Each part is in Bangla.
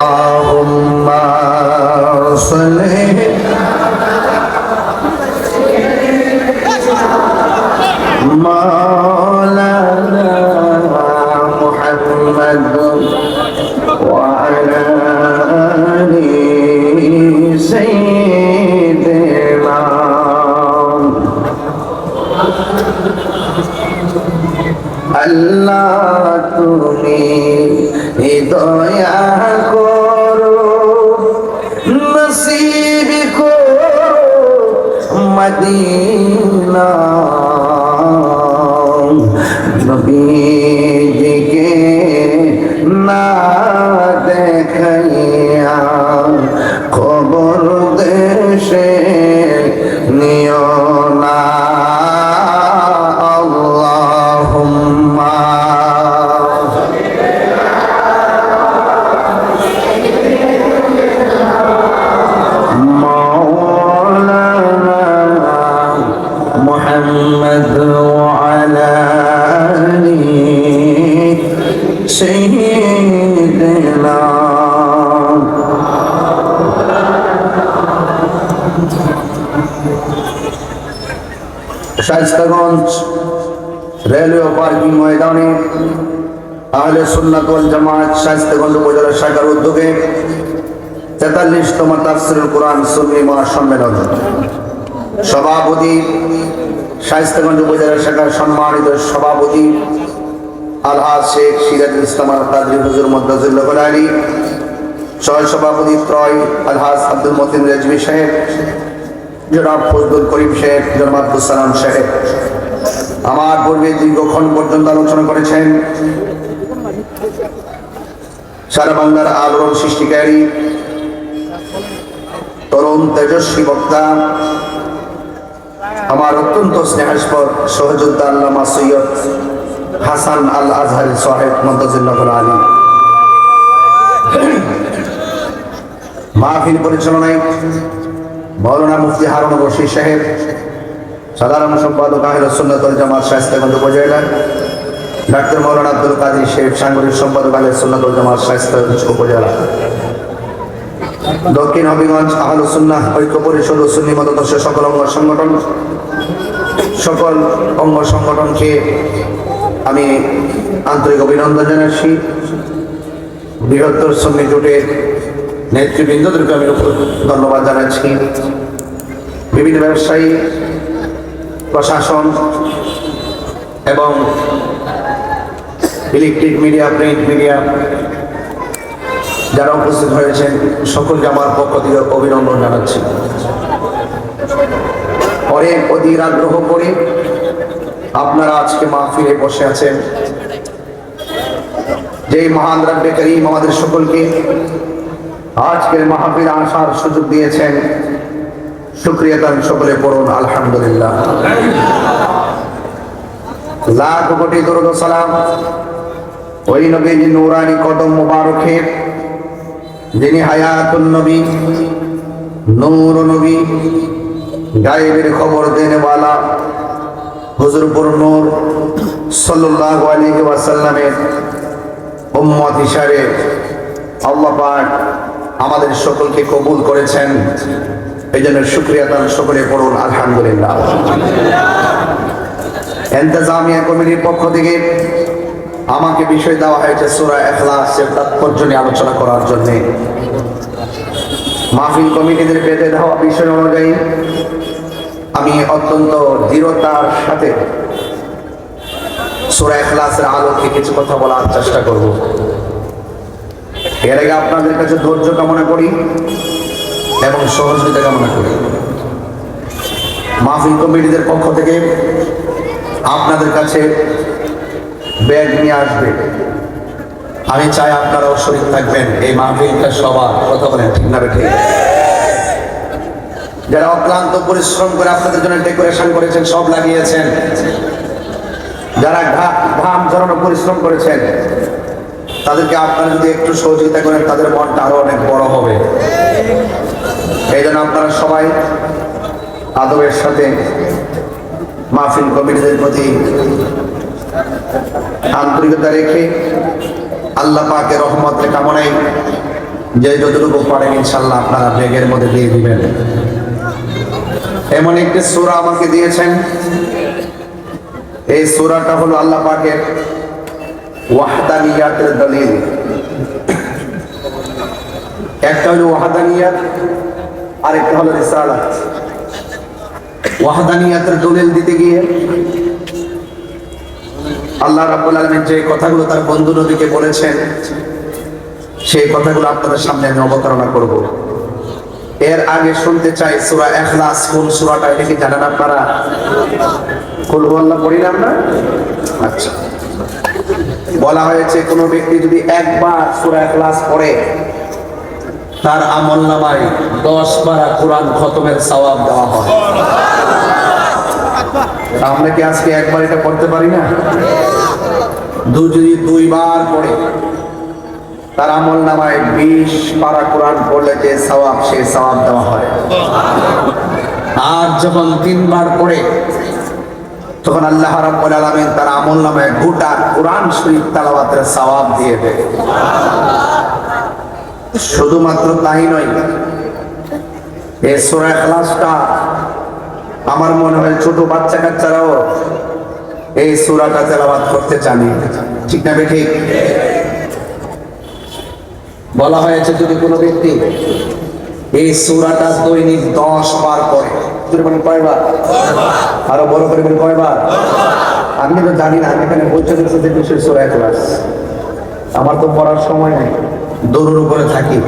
اللهم صل مولانا محمد وعلى آل سيدنا আল্লাহ তুমি দয়া করো নসিব করো মদিনা নবীজিকে না দেখাইয়া কবর দেশে নিও না محمد وعلى آل سيدنا শায়েস্তাগঞ্জ রেলওয়ে পার্কিং ময়দানে আহলে সুন্নাত ওয়াল জামাত শায়েস্তাগঞ্জ উপজেলা শাখার উদ্যোগে 43তম তাফসীরুল কুরআন সুন্নি মহাসম্মেলন সভাপতি শায়েস্তাগঞ্জ উপজেলা শাখার সম্মানিত সভাপতি আলহাজ শেখ সিরাজুল ইসলাম আল কাদরি হুজুর মুদ্দাজিল্লাহ আলী, সহ সভাপতি ত্রয় আলহাজ আব্দুল মতিন রেজভী সাহেব, জনাব ফজলুল করিম সাহেব, জনাব আব্দুল সালাম সাহেব আমার পূর্বে দীর্ঘক্ষণ পর্যন্ত আলোচনা করেছেন। সারা বাংলার আলোড়ন সৃষ্টিকারী তরুণ তেজস্বী বক্তা আমার অত্যন্ত স্নেহাস্পদ সহযোদ্ধা আল্লামা সৈয়দ হাসান আল আজহারি সাহেব মুদ্দাজিল্লাহ আলী মাহফিল পরিচালনায় মাওলানা মুফতি হারুন রশিদ সাহেব, সাধারণ সম্পাদক আহলে সুন্নাত ওয়াল জামাত শায়েস্তাগঞ্জ উপজেলা, ডাক্তার মাওলানা আব্দুল কাদের সাহেব, সাংগঠনিক সম্পাদক আহলে সুন্নাত ওয়াল জামাত শায়েস্তাগঞ্জ উপজেলা, দক্ষিণ হবিগঞ্জ আহলে সুন্নাহ ঐক্য পরিষদ ও সুন্নি মতাদর্শ সকল অঙ্গ সংগঠনকে আমি আন্তরিক অভিনন্দন জানাচ্ছি। বৃহত্তর সুন্নি জোটের নেতৃবৃন্দদেরকে আমি ধন্যবাদ জানাচ্ছি। বিভিন্ন ব্যবসায়ী, প্রশাসন এবং ইলেকট্রিক মিডিয়া, প্রিন্ট মিডিয়া যারা উপস্থিত হয়েছেন সকলকে আমার পক্ষ থেকে অভিনন্দন জানাচ্ছি। অনেক অধীর আগ্রহ করে আপনারা আজকে মাহফিলে বসে আছেন। যে মহান রব্বে করিম আমাদের সকলকে আজকের মাহফিলে আসার সুযোগ দিয়েছেন, শুকরিয়া তার সকলে পড়ুন আলহামদুলিল্লাহ। লাখ কোটি দরুদ ও সালাম ওই নবীর নূরানি কদম মুবারকের, যিনি হায়াতুন নবী, নূর নবী, গায়েবের খবর দেনেওয়ালা হুজুরপুর নূর সাল্লাল্লাহু আলাইহি ওয়াসাল্লামের উম্মত হিসাবে আল্লাহ পাক আমাদের সকলকে কবুল করেছেন। এই জন্য শুকরিয়া তার সকলে পড়ুন আলহামদুলিল্লাহ। ইন্তেজামিয়া কমিটির পক্ষ থেকে আমাকে বিষয় দেওয়া হয়েছে সূরা ইখলাসের তাৎপর্য নিয়ে আলোচনা করার জন্য। মাহফিল কমিটিদের পেতে দেওয়া বিষয় অনুযায়ী আমি অত্যন্ত দৃঢ়তার সাথে সূরা ইখলাসের আলোকে কিছু কথা বলার চেষ্টা করব। এর আগে আপনাদের কাছে ধৈর্য কামনা করি এবং সহযোগিতা কামনা করি। মাহফিল কমিটিদের পক্ষ থেকে আপনাদের কাছে ব্যাগ নিয়ে আসবে। আমি চাই আপনারাও শরীর থাকবেন। এই মাহফিলটা সবার কথা বলেন, ঠিক না ঠিক? যারা অক্লান্ত পরিশ্রম করে আপনাদের জন্য ডেকোরেশন করেছেন, সব লাগিয়েছেন, যারা ঘাম ঝরানো পরিশ্রম করেছেন, তাদেরকে আপনারা যদি একটু সহযোগিতা করেন তাদের মনটা আরো অনেক বড় হবে। এই জন্য আপনারা সবাই আদবের সাথে মাহফিল কমিটিদের প্রতি আন্তরিকতা রেখে আল্লাহ পাকের রহমতের কামনায় যে যতটুকু পারেন ইনশাল্লাহ আপনারা ব্যাগের মধ্যে দিয়ে দিবেন। এমন একটি সূরা আমাকে দিয়েছেন, এই সূরাটা হলো আল্লাহ পাকের ওয়াহদানিয়াতের দলিল। একটা হলো ওয়াহদানিয়াত, আরেকটা হলো রিসালাত। ওয়াহদানিয়াতের দলিল দিতে গিয়ে আল্লাহ রাব্বুল আলামিন যে কথাগুলো তার বন্ধু নবীকে বলেছেন, সেই কথাগুলো আপনাদের সামনে আমি অবতারণা করব। এর আগে শুনতে চাই সূরা ইখলাস কোন সূরাটা, এটা কি জানেন আপনারা? কুল হুয়াল্লাহ পড়ি না আমরা? আচ্ছা, বলা হয়েছে কোন ব্যক্তি যদি একবার সূরা ইখলাস পড়ে তার আমলনামায় 10 পারা কোরআন খতমের সওয়াব দেওয়া হয়। আমরা কি আজকে একবার এটা পড়তে পারি না? যদি 2 বার পড়ে তার আমলনামায় 20 পারা কোরআন পড়লে যে সওয়াব, সেই সওয়াব দেওয়া হয়। আর যখন 3 বার পড়ে তখন আল্লাহ রাব্বুল আলামিন তার আমলনামায় গোটা কোরআন শরীফ তেলাওয়াতের সওয়াব দিয়ে দেয়। শুধুমাত্র তাই নয়, এই সূরা ইখলাসটা আমার মনে হয় ছোট বাচ্চা কাচ্চারাও এই সূরাটা তেলাওয়াত করতে জানে, ঠিক না ঠিক? বলা হয়েছে যদি কোনো ব্যক্তি এই সূরাটা দৈনিক 10 বার পড়ে, কয়বার? আরো বড় করে বলি কয়বার? আমি তো জানি না, আমি এখানে বলতে গেছি যে বিশেষ সূরা ইখলাস, আমার তো পড়ার সময় নেই, দৌড়ের উপরে থাকি।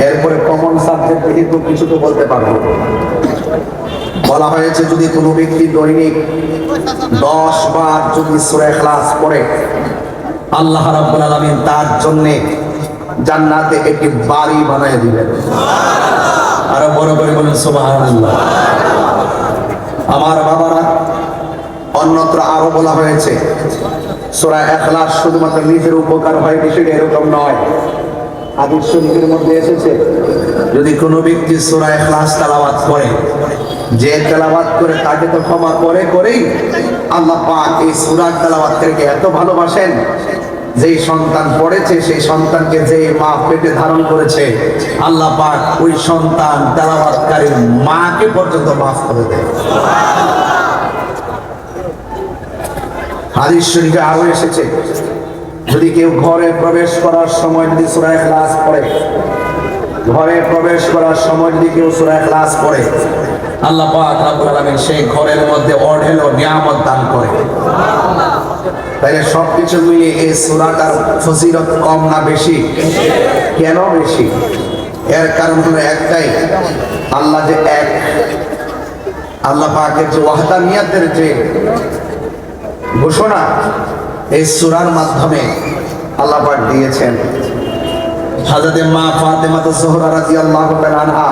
এরপরে কমন সাবজেক্ট দেখে তো কিছু তো বলতে পারবো। বলা হয়েছে যদি কোনো ব্যক্তি দৈনিক 10 বার যদি সূরা ইখলাস পড়ে, আল্লাহ রাব্বুল আলামিন তার জন্য জান্নাতে একটি বাড়ি বানিয়ে দিবেন। আরো বড় করে বলেন সুবহানাল্লাহ। আমার বাবারা, অন্যত্র আরো বলা হয়েছে সূরা ইখলাস শুধুমাত্র নিজের উপকার হয় বিষয়টা এরকম নয়। হাদিস শরীফের মধ্যে এসেছে যদি কোনো ব্যক্তি সূরা ইখলাস তেলাওয়াত করে, যে তেলাওয়াত করে তাকে তো ক্ষমা করে করেই আল্লাহ পাক এই সূরা তেলাওয়াতকারীকে এত ভালোবাসেন, যেই সন্তান পড়েছে সেই সন্তানকে যে মা পেটে ধারণ করেছে আল্লাহ পাক ওই সন্তান তেলাওয়াতকারীর মাকে পর্যন্ত মাফ করে দেয়। হাদিস শরীফে আরো এসেছে যদি কেউ ঘরে প্রবেশ করার সময় যদি সূরা ইখলাস পড়ে, ঘরে প্রবেশ করার সময় যদি কেউ সূরা ইখলাস পড়ে, আল্লাহ পাক রব্বুল আলামিন সেই ঘরের মধ্যে অঢেল নিয়ামত দান করে। তাহলে সবকিছু মিলিয়ে এই সূরাটার ফজিলত কম না বেশি? কেন বেশি? এর কারণ হলো একটাই, আল্লাহ যে এক, আল্লাহ পাকের যে ওয়াহদানিয়াতের যে ঘোষণা এই সূরার মাধ্যমে আল্লাহ পাক দিয়েছেন। হযরত মা ফাতেমা জোহরা রাদিয়াল্লাহু তাআলা আনহা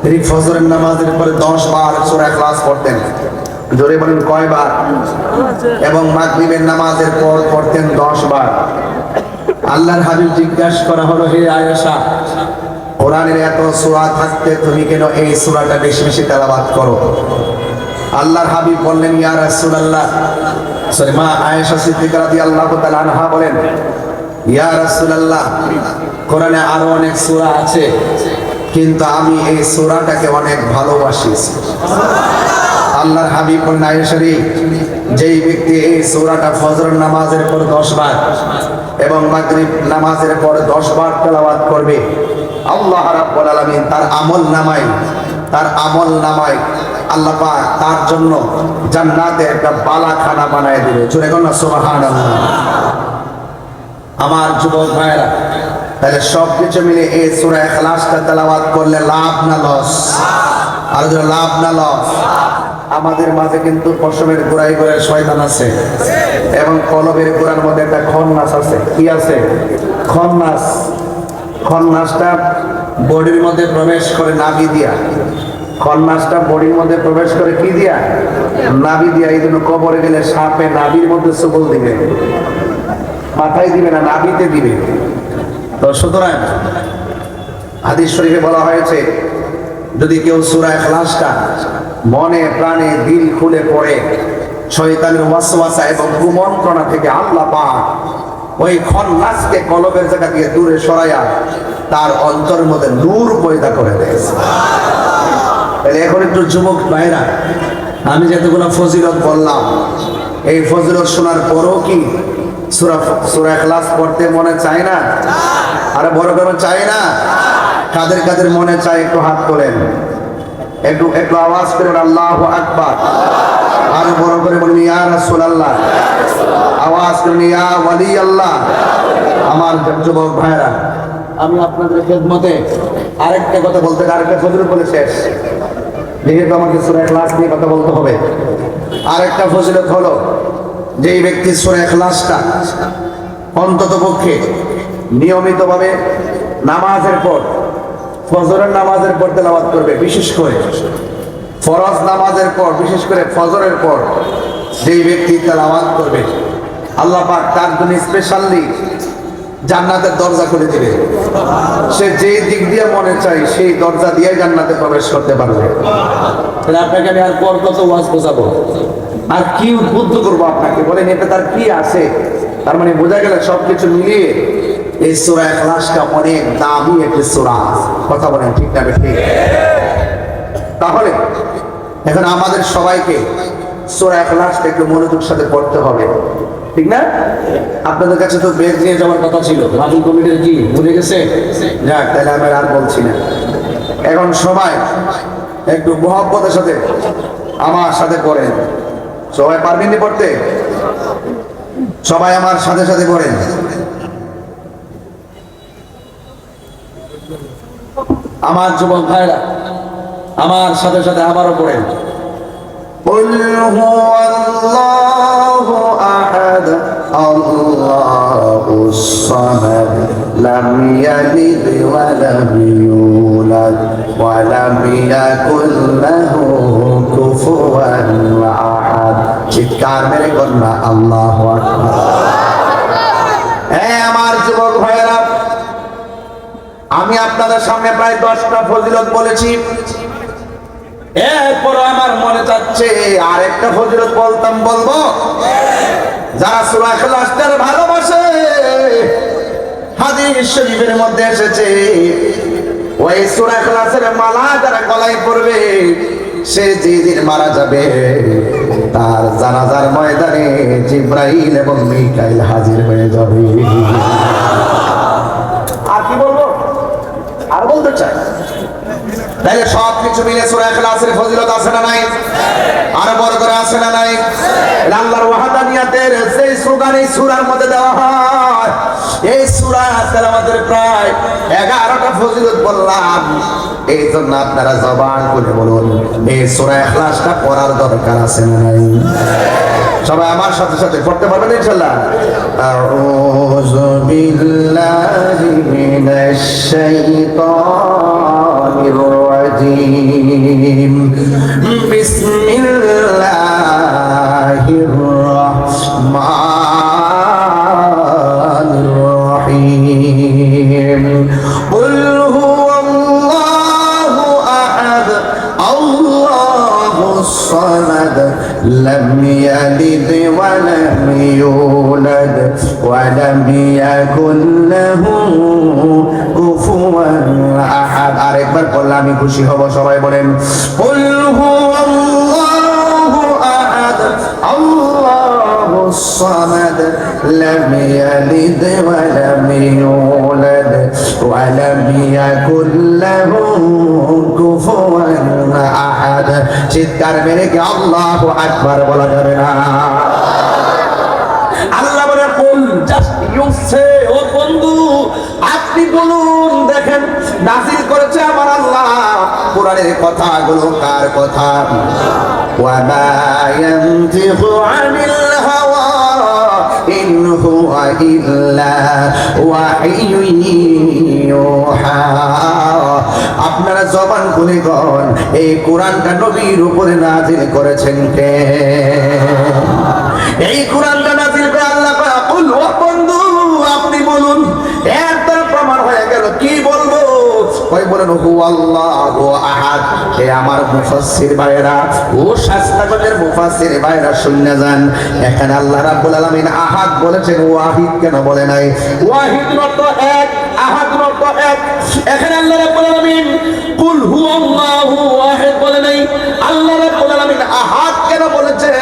তিনি ফজরের নামাজের পরে 10 বার সূরা ইখলাস পড়তেন। জোরে বলেন কয়বার? এবং মাগরিবের নামাজের পর পড়তেন 10 বার। আল্লাহর হাবিব জিজ্ঞাসা করা হলো, হে আয়েশা, কোরআনের এত সূরা থাকতে তুমি কেন এই সূরাটা বেশি বেশি তেলাওয়াত করো? আল্লাহর হাবিব বললেন, ইয়া রাসূলুল্লাহ, মা আয়েশা সিদ্দিকা রাদিয়াল্লাহু তাআলা আনহা বলেন, ইয়া রাসূলুল্লাহ, কোরআনে আরো অনেক সূরা আছে কিন্তু আমি এই সূরাটাকে অনেক ভালোবাসি। আল্লাহর হাবিব বলেন, আয়েশা রে, যেই ব্যক্তি এই সূরাটা ফজর নামাজের পর 10 বার এবং মাগরিব নামাজের পর 10 বার তেলাওয়াত করবে, আল্লাহ রাব্বুল আলামিন তার আমল নামায় আল্লাহ পাক তার জন্য জান্নাতে একটা বালাখানা বানায় দিবে। জোরে বলুন সুবহানাল্লাহ। আমার যুবক ভাইরা, তাহলে সবকিছু মিলে এই সূরা ইখলাসটা তেলাওয়াত করলে লাভ না লস? আর যদি লাভ না লস? আমাদের মাঝে কিন্তু পশমের গোড়ায় গোড়ায় শয়তান আছে এবং কলবের গোড়ার মধ্যে একটা খন্নাস আছে। কি আছে? খন্নাস। খন্নাসটা বডির মধ্যে প্রবেশ করে নাভি দিয়া। খন্নাসটা বডির মধ্যে প্রবেশ করে কি দিয়া? নাভি দিয়া। এই জন্য কবরে গেলে সাপে নাভির মধ্যে সবল দিবে, মাথায় দিবে না, নাভিতে দিবে। তো সুতরাং হাদিস শরীফে বলা হয়েছে যদি কেউ সূরা ইখলাসটা মনে প্রাণে দিল খুলে পড়ে, শয়তানের ওয়াসওয়াসা এবং কুমন্ত্রণা থেকে আল্লাহ পাক ওই খন্নাসকে কলবের জায়গা দিয়ে দূরে সরাইয়া তার অন্তরের মধ্যে নূর পয়দা করে দেয়। তাহলে এখন একটু যুবক ভাইরা, আমি যেতগুলো ফজিলত বললাম, এই ফজিলত শোনার পরও কি সূরা ইখলাস পড়তে মনে চায় না? আরে বড় করে চায় না? কাদের কাদের মনে চায় একটু হাত তোলেন, একটু একটু আওয়াজ করেন আল্লাহু আকবার। আরো বড় করে বলুন ইয়া রাসূলুল্লাহ, আওয়াজ করেন ইয়া ওয়ালি আল্লাহ। আমার যুবক ভাইরা, আমি আপনাদের খেদমতে আরেকটা কথা বলতে, আরেকটা ফজিলত বলে শেষ, যেহেতু আমাকে সূরা ইখলাস নিয়ে কথা বলতে হবে। আরেকটা ফজিলত হলো, যেই ব্যক্তি সূরা ইখলাসটা অন্তত পক্ষে নিয়মিতভাবে নামাজের পর, ফজরের নামাজের পর তেলাওয়াত করবে, বিশেষ করে ফরজ নামাজের পর, বিশেষ করে ফজরের পর যেই ব্যক্তি তেলাওয়াত করবে, আল্লাহ পাক তার জন্য স্পেশালি জান্নাতের দরজা করে দিবে। সে যেই দিক দিয়ে মনে চায় সেই দরজা দিয়ে জান্নাতে প্রবেশ করতে পারবে। তাহলে আপনাকে আমি আর পর কত ওয়াজ বোঝাবো, আর কি উদ্বুদ্ধ করবো আপনাকে, বলেন এতে তার কি আছে? তার মানে বোঝা গেল সবকিছু মিলিয়ে এই সূরা ইখলাসটা অনেক দামি একটি সূরা। কথা বলেন ঠিক না ঠিক? তাহলে এখন আমাদের সবাইকে সূরা ইখলাসটা একটু মনোযোগের সাথে পড়তে হবে, ঠিক না? আপনাদের কাছে তো বেদ নিয়ে যাওয়ার কথা ছিল, মাহফিল কমিটির কি ভুলে গেছে? যাক, তাহলে আমি আর বলছি না। এখন সবাই একটু মহব্বতের সাথে আমার সাথে পড়েন। সবাই পারবেন নি পড়তে? সবাই আমার সাথে সাথে পড়েন। আমার যুবক ভাইরা আমার সাথে সাথে আবারও পড়েন। قل هو الله أحد الله الصمد لم يلد ولم يولد ولم يكن له كفوا أحد। চিৎকার মেরে কন্যা আল্লাহু আকবার। আমার যুবক ভাইরা, আমি আপনাদের সামনে প্রায় 10টা ফজিলত বলেছি, এরপর আমার মনে চাচ্ছে আরেকটা ফজিলত বলবো। যারা সূরা ইখলাসের ভালোবাসে, হাদিস শরীফের মধ্যে এসেছে ওই সূরা ইখলাসের মালা যারা গলায় পড়বে, সে যেদিন মারা যাবে তার জানাজার ময়দানে জিবরাইল এবং মিকাইল হাজির হয়ে যাবে। আর কি বলবো? আর বলতে চাই? তাহলে সবকিছু মিলে সূরা ইখলাসের ফজিলত আছে না নাই? আর বড় করে আছে না নাই? আল্লাহর ওয়াহদানিয়াতের সেই স্লোগান এই সূরার মধ্যে দেওয়া হয়। এই সূরা তেলাওয়াতের প্রায় 11টা ফজিলত বললাম। এই জন্য আপনারা জবান করে বলুন, এই সূরা ইখলাসটা পড়ার দরকার আছে না নাই? সবাই আমার সাথে সাথে পড়তে পারবেন ইনশাআল্লাহ? আউযু বিল্লাহি মিনাশ শাইতানির রাজীম। বিসমিল্লাহির রাহমানির রহিম। কুল হুয়াল্লাহু আহাদ আল্লাহুস সামাদ لم يلد ولم يولد ولم يكن له كفوا أحد। আরেকবার বললে আমি খুশি হব। সবাই বলেন قل هو الله أحد الله الصمد لم يلد ولم يولد ولم يكن له كفوا أحد। চিৎকার মেরে কি আল্লাহু আকবার বলা যাবে না? আল্লাহ বলে কুল, জাস্ট ইউ সে, ও বন্ধু আপনি বলুন। দেখেন নাযিল করেছে আমার আল্লাহ কোরআনের কথাগুলো কার কথা? ওয়া মা ইয়ানতিকু আনিল হাওয়া ইন হুয়া ইল্লা ওয়াহিয়ুন ইউহা। আপনারা জবান খুলে গন, এই কোরআনটা নবীর উপরে নাযিল করেছেন কে? এই কোরআনটা নাযিল করে আল্লাহ কয় কুল, ও বন্ধু আপনি বলুন। এর দ্বারা প্রমাণ হয়ে গেল। কি বলবো? কই বলেন হুয়াল্লাহু আহাদ। হে আমার মুফাসসির ভাইরা ও শাস্ত্রজ্ঞদের মুফাসসির ভাইরা শুনে যান, এখানে আল্লাহ রাব্বুল আলামিন আহাদ বলেছেন, ওয়াহিদ কেন বলে নাই? ওয়াহিদ অর্থ এক, আহাদ অর্থ তো এক। এখানে আল্লাহ রাব্বুল আলামিন কুল হুয়াল্লাহু আহাদ বলে নাই, আল্লাহ রাব্বুল আলামিন আহাদ কেন বলেছে?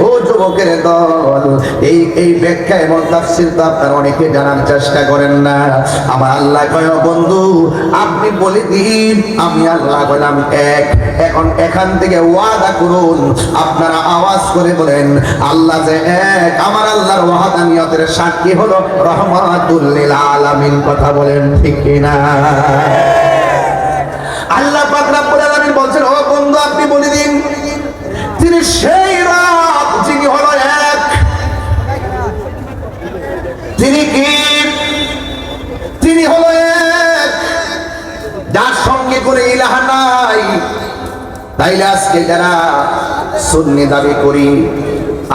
ও যুবকের দল, এই ব্যাখ্যা এবং তাফসীর তো আপনারা অনেকে জানার চেষ্টা করেন না। আমার আল্লাহ কয়, বন্ধু আপনি বলে দিন আমি আল্লাহ বললাম এক। এখন এখান থেকে ওয়াদা করুন, আপনারা আওয়াজ করে বলেন আল্লাহ যে এক। আমার আল্লাহর ওয়াহদানিয়তের সাক্ষী হলো রহমাতুল লিল আলামিন। কথা বলেন ঠিক কিনা? আল্লাহ পাক রব্বুল আলামিন বলছেন, ও বন্ধু আপনি বলে দিন তিনি সেই রব যিনি হলো এক। তিনি কি? তিনি হলো এক, যার সঙ্গে করে ইলাহ নাই। তাইলে আজকে যারা সুন্নি দাবি করি,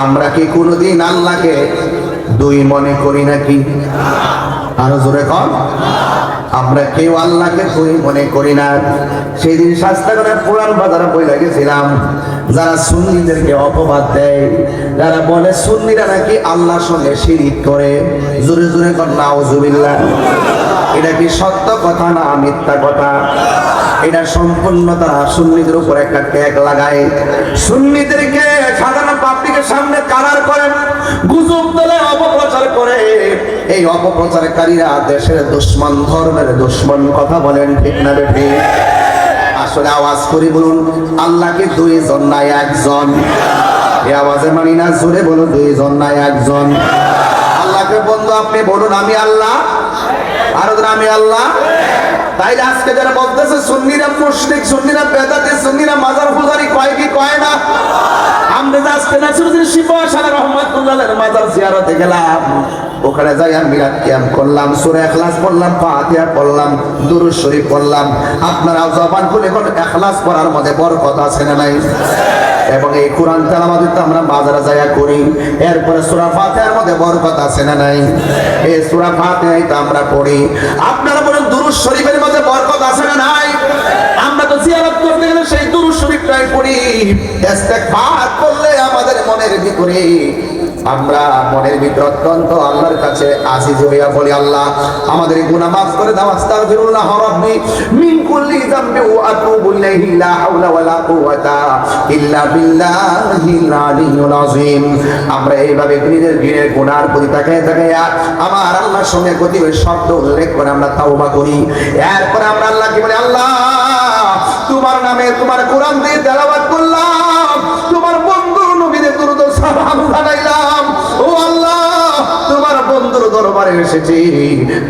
আমরা কি কোনোদিন আল্লাহকে দুই মনে করি নাকি? আরো জোরে কর। আমরা কেউ আল্লাহকে দুই মনে করি না। সেই দিন শাস্তা করে পুরান বাজারে বইলা গেছিলাম, যারা সুন্নিদেরকে অপবাদ দেয়, যারা বলে সুন্নিরা নাকি আল্লাহর সঙ্গে শিরিক করে, জোরে জোরে কর নাউজুবিল্লাহ। এটা কি সত্য কথা না মিথ্যা কথা? এটা সম্পূর্ণ তারা সুন্নিদের উপর একটা ট্যাগ লাগায়, সুন্নিদেরকে সাধারণ পাবলিকের সামনে কারার করেন, গুজব দলে অপপ্রচার করে। এই অপপ্রচারকারীরা দেশের দুশমন, ধর্মের দুশমন। কথা বলেন ঠিক না বেঠি? আসলে আওয়াজ করি বলুন, আল্লাহকে দুইজন না একজন? এই আওয়াজে মানি না, জোরে বলুন দুইজন না একজন? আল্লাহকে বন্ধু আপনি বলুন আমি আল্লাহ, আর আমি আল্লাহ। তাইলে আজকে যারা বলতেছে সুন্নিরা মুশরিক, সুন্নিরা বেদাতি, সুন্নিরা মাজার পূজারি, কয় কি কয় না? আমরা আজকে নাসিরুদ্দিন শিবসানা রহমাতুল্লাহের মাজার জিয়ারতে গেলাম, ওখানে যাই আমি মিলাদ কিয়াম করলাম, সূরা ইখলাস পড়লাম, ফাতিহা পড়লাম, দুরূদ শরীফ পড়লাম। আপনারাও জবান খুলে কোন ইখলাস পড়ার মধ্যে বরকত আছে না নাই? এবং এই কোরআন তেলাওয়াত তো আমরা বাজারে যায়া করি, এরপরে সূরা ফাতিহার মধ্যে বরকত আছে না নাই? এই সূরা ফাতিহাই তো আমরা পড়ি। আপনারা বলেন দুরূদ শরীফের মধ্যে বরকত আছে না নাই? আমরা তো জিয়ারত করতে গেলে সেই দুরূদ শরীফটাই পড়ি। ইস্তেগফার করলে আমাদের মনের ভিতরে, আমরা মনের ভিতর অত্যন্ত আল্লাহর কাছে আজিজ হইয়া বলি, আল্লাহ আমাদের গুনাহ মাফ করে দাও, আস্তাগফিরুল্লাহ রাব্বি মিন কুল্লি যামবি ওয়া আতুবু ইলাইহি, লা হাওলা ওয়ালা কুওয়াতা ইল্লা বিল্লাহিল আলিয়্যিল আযীম। আমরা এইভাবে নিজের দিনের গুনার প্রতি তাকায় আমার আল্লাহর সঙ্গে কতিপয় শব্দ উল্লেখ করে আমরা তাওবা করি। এরপর আমরা আল্লাহকে বলি, আল্লাহ তোমার নামে তোমার কোরআন দিয়ে তেলাওয়াত করলাম, তোমার বন্ধু নবীদের দুরূদ ও সালাম জানাইলাম। ও আল্লাহ তোমার বন্ধুর দরবারে এসেছি,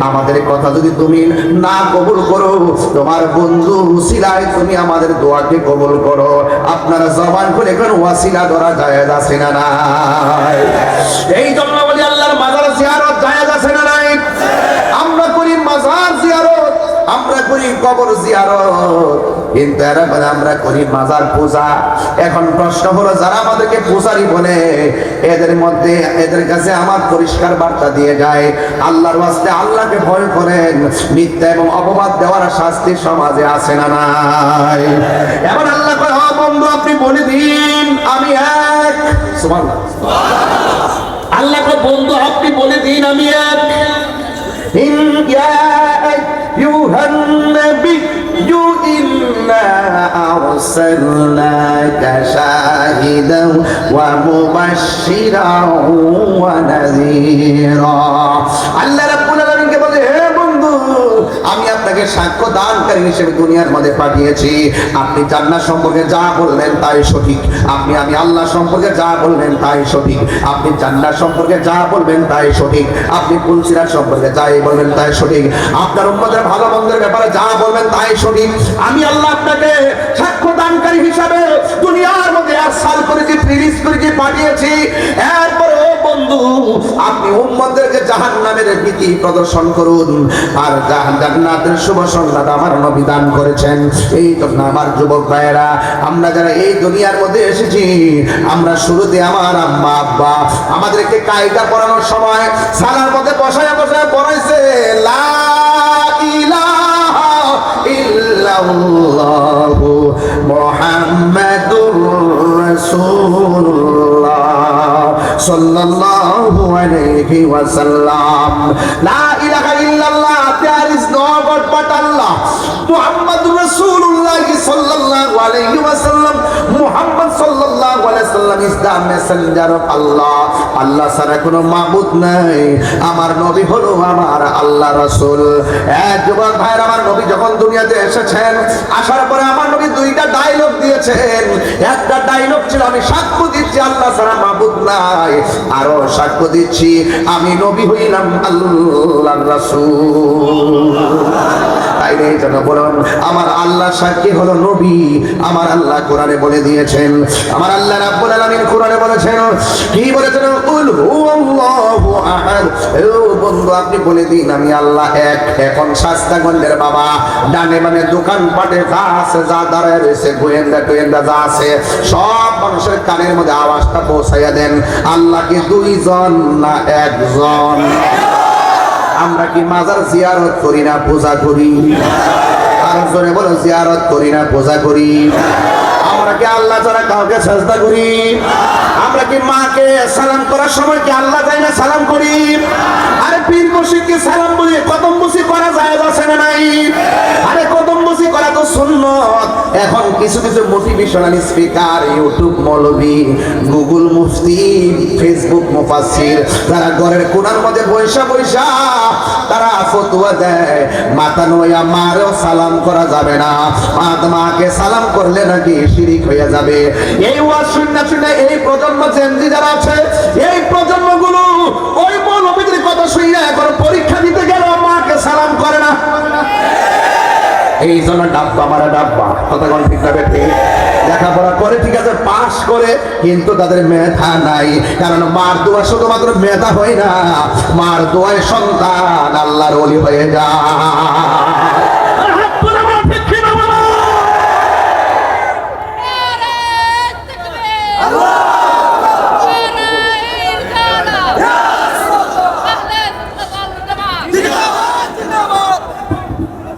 আমাদের কথা যদি তুমি না কবুল করো, তোমার বন্ধু উসিলায় তুমি আমাদের দোয়াকে কবুল করো। আপনারা জবান খুলে কোন ওয়াসিলা ধরা জায়েজ আছে না নাই? এই জন্য বলি আল্লাহর মাজার জিয়ারত জায়েজ আছে না নাই? আমরা করি মাজার জিয়ারত, আমরা করি কবর জিয়ারত, কিন্তু এরা বলে আমরা করি মাজার পূজা। এখন প্রশ্ন হলো, যারা আমাদেরকে পূজারি বলে, এদের মধ্যে এদের কাছে আমার পরিষ্কার বার্তা দিয়ে যায়, আল্লাহর ওয়াস্তে আল্লাহকে ভয় করেন। মিথ্যা এবং অপবাদ দেওয়ার শাস্তি সমাজে আছে না নাই? এখন আল্লাহ কয়, ও বন্ধু আপনি বলে দিন আমি এক। সুবহানাল্লাহ। আল্লাহ কয়, বন্ধু আপনি বলে দিন আমি এক। ইন ইয়া আইয়ুহান নবী ইন্না আরসালনাকা শাহিদান ওয়া মুবাশশিরান ওয়া নাযীরা। আল্লাহ রাব্বুল আলামিনকে বলে, হে বন্ধু আমি আপনাকে সাক্ষ্য দানকারী হিসেবে দুনিয়ার মধ্যে পাঠিয়েছি। আপনি জান্নাত সম্পর্কে যা বললেন তাই সঠিক, আমি আল্লাহ সম্পর্কে যা বললেন তাই সঠিক, আপনি জান্নাত সম্পর্কে যা বলবেন তাই সঠিক, আপনি পুলসিরাত সম্পর্কে যাই বলবেন তাই সঠিক, আপনার উম্মতের ভালো মন্দের ব্যাপারে যা বলবেন তাই সঠিক। আমি আল্লাহ আপনাকে সাক্ষ্য দানকারী হিসাবে দুনিয়ার মধ্যে আরসাল করেছি, রিলিজ করেছি, পাঠিয়েছি। এরপর ও বন্ধু আপনি উম্মতদেরকে জাহান্নামের ভীতি প্রদর্শন করুন, আর জান্নাতের শুভ সংবাদ আমার নবী দান করেছেন। এই জন্য আমার যুবক ভাইয়েরা, আমরা যারা এই দুনিয়ার মধ্যে এসেছি, আমরা শুরুতে আমার আম্মা আব্বা আমাদেরকে কায়দা পড়ানোর সময় সালার মধ্যে বসায় পড়াইছে, লা ইলাহা ইল্লাল্লাহু মুহাম্মাদুর রাসূলুল্লাহ সাল্লাল্লাহু আলাইহি ওয়াসাল্লাম। লা ইলাহা ইল্লাল্লাহ, there is no মুহাম্মাদুর রাসূলুল্লাহ সাল্লাল্লাহু আলাইহি ওয়াসাল্লাম, মুহাম্মদ সাল্লাল্লাহু আলাইহি ওয়াসাল্লাম ইজ দা মেসেঞ্জার অফ আল্লাহ। আল্লাহ ছাড়া কোনো মাবুদ নাই, আমার নবী হলো আমার আল্লাহ রাসূল। এক যুবক ভাইরা, আমার নবী যখন দুনিয়াতে এসেছেন, আসার পরে আমার নবী দুইটা ডায়লগ দিয়েছেন। একটা ডায়লগ ছিল, আমি সাক্ষ্য দিচ্ছি আল্লাহ ছাড়া মাবুদ নাই, আরো সাক্ষ্য দিচ্ছি আমি নবী হইলাম আল্লাহর রাসূল। তাই এই জন্য বলুন, আমার আল্লাহ সাক্ষী হলো নবী। আমার আল্লাহ কোরআনে বলে দিয়েছেন, আমার আল্লাহ রাব্বুল আলামিন কোরআনে বলেছেন, কি বলেছেন? কুল হুয়াল্লাহু আহাদ। ও বন্ধু, আপনি বলে দিন আমি আল্লাহ এক। এখন শাস্তাগঞ্জের বাবা, ডানে মানে দোকান পাটে যা আছে, যা দাঁড়ায় রয়েছে, গোয়েন্দা টোয়েন্দা যা আছে, সব মানুষের কানের মধ্যে আওয়াজটা পৌঁছাইয়া দেন, আল্লাহ কি দুইজন না একজন? আমরা কি মাজার জিয়ারত করি না পূজা করি? আর জোরে বলো, জিয়ারত করি না পূজা করি? আমরা কি আল্লাহ ছাড়া কাউকে সাজদা করি? আমরা কি মাকে সালাম করার সময় কি আল্লাহ যাই না সালাম করি? আরে পীর মুর্শিদকে সালাম বলি, কদম বুসি করা যায় আছে না নাই? আরে কদম বুসি করা তো সুন্নত। এখন কিছু কিছু মোটিভেশনাল স্পিকার, ইউটিউব মৌলবী, গুগল মুফতি, ফেসবুক মুফাসসির, যারা ঘরের কোণার মধ্যে বৈশা বৈশা তারা ফতোয়া দেয়, মাথা নোয়া মারেও সালাম করা যাবে না, মাকে সালাম করলে নাকি শিরিক হয়ে যাবে। এই ওয়াজ শুনে শুনে এই প্রজন্ম জেনজি যারা আছে, এই প্রজন্মগুলো ওই মৌলবীদের কথা শুনে এখন পরীক্ষা দিতে গেল মাকে সালাম করে না। এই জন্য ডাব্বা মারা ডাব্বা, কথা কোন ঠিক না বেঠি? লেখাপড়া করে ঠিক আছে, পাস করে, কিন্তু তাদের মেধা নাই। কারণ মার দোয়া শুধুমাত্র মেধা হয় না, মার দোয়ায় সন্তান আল্লাহর ওলি হয়ে যায়।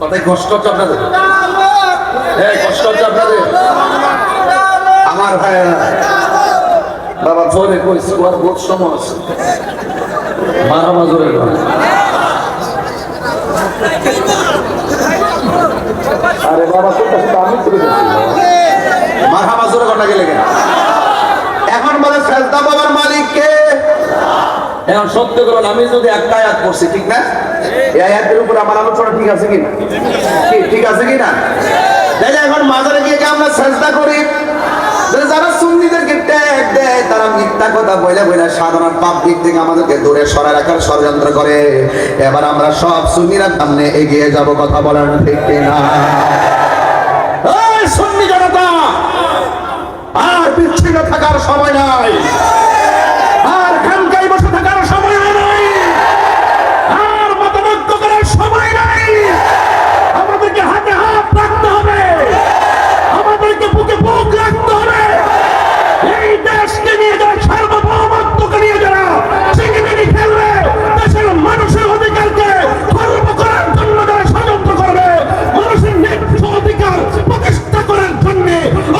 কথায় কষ্ট হচ্ছে আপনাদের? কষ্ট হচ্ছে আপনাদের? আমার ভাইয়েরা, বাবা ফোনে কইছি ওর বহুত সময় আছে, মারা মাজরে আরে বাবা কোনটা শুধু আমি তুলে মারা মাজরে ঘটনা গেলে কেন? এখন বলে সাজদা বাবার মালিক কে? এখন সত্য করুন, আমি যদি একটা আয়াত পড়ছি, ঠিক না? এই আয়াতের উপর আমার আলোচনা ঠিক আছে কিনা? ঠিক আছে কিনা? তাহলে এখন মাজারে গিয়ে আমরা সাজদা করি। যারা সুন্নিদেরকে ট্যাগ দেয়, তারা মিথ্যা কথা বইলা বইলা সাধারণ পাবলিক থেকে আমাদেরকে দূরে সরায় রাখার ষড়যন্ত্র করে। এবার আমরা সব সুন্নিরা সামনে এগিয়ে যাব, কথা বলেন ঠিক কিনা? এই সুন্নি জনতা, আর বিচ্ছিন্ন থাকার সময় নাই, আর খানকায় বসে থাকার সময় নাই, আর মতভেদ করার সময় নাই। আমাদেরকে হাতে হাত রাখতে হবে, আমাদেরকে বুকে বুক রাখতে হবে। এই দেশকে নিয়ে যারা সার্বভৌমত্বকে নিয়ে যারা চিনিমিনি খেলবে, দেশের মানুষের অধিকারকে খর্ব করার জন্য যারা ষড়যন্ত্র করবে, মানুষের ন্যায্য অধিকার প্রতিষ্ঠা করার জন্য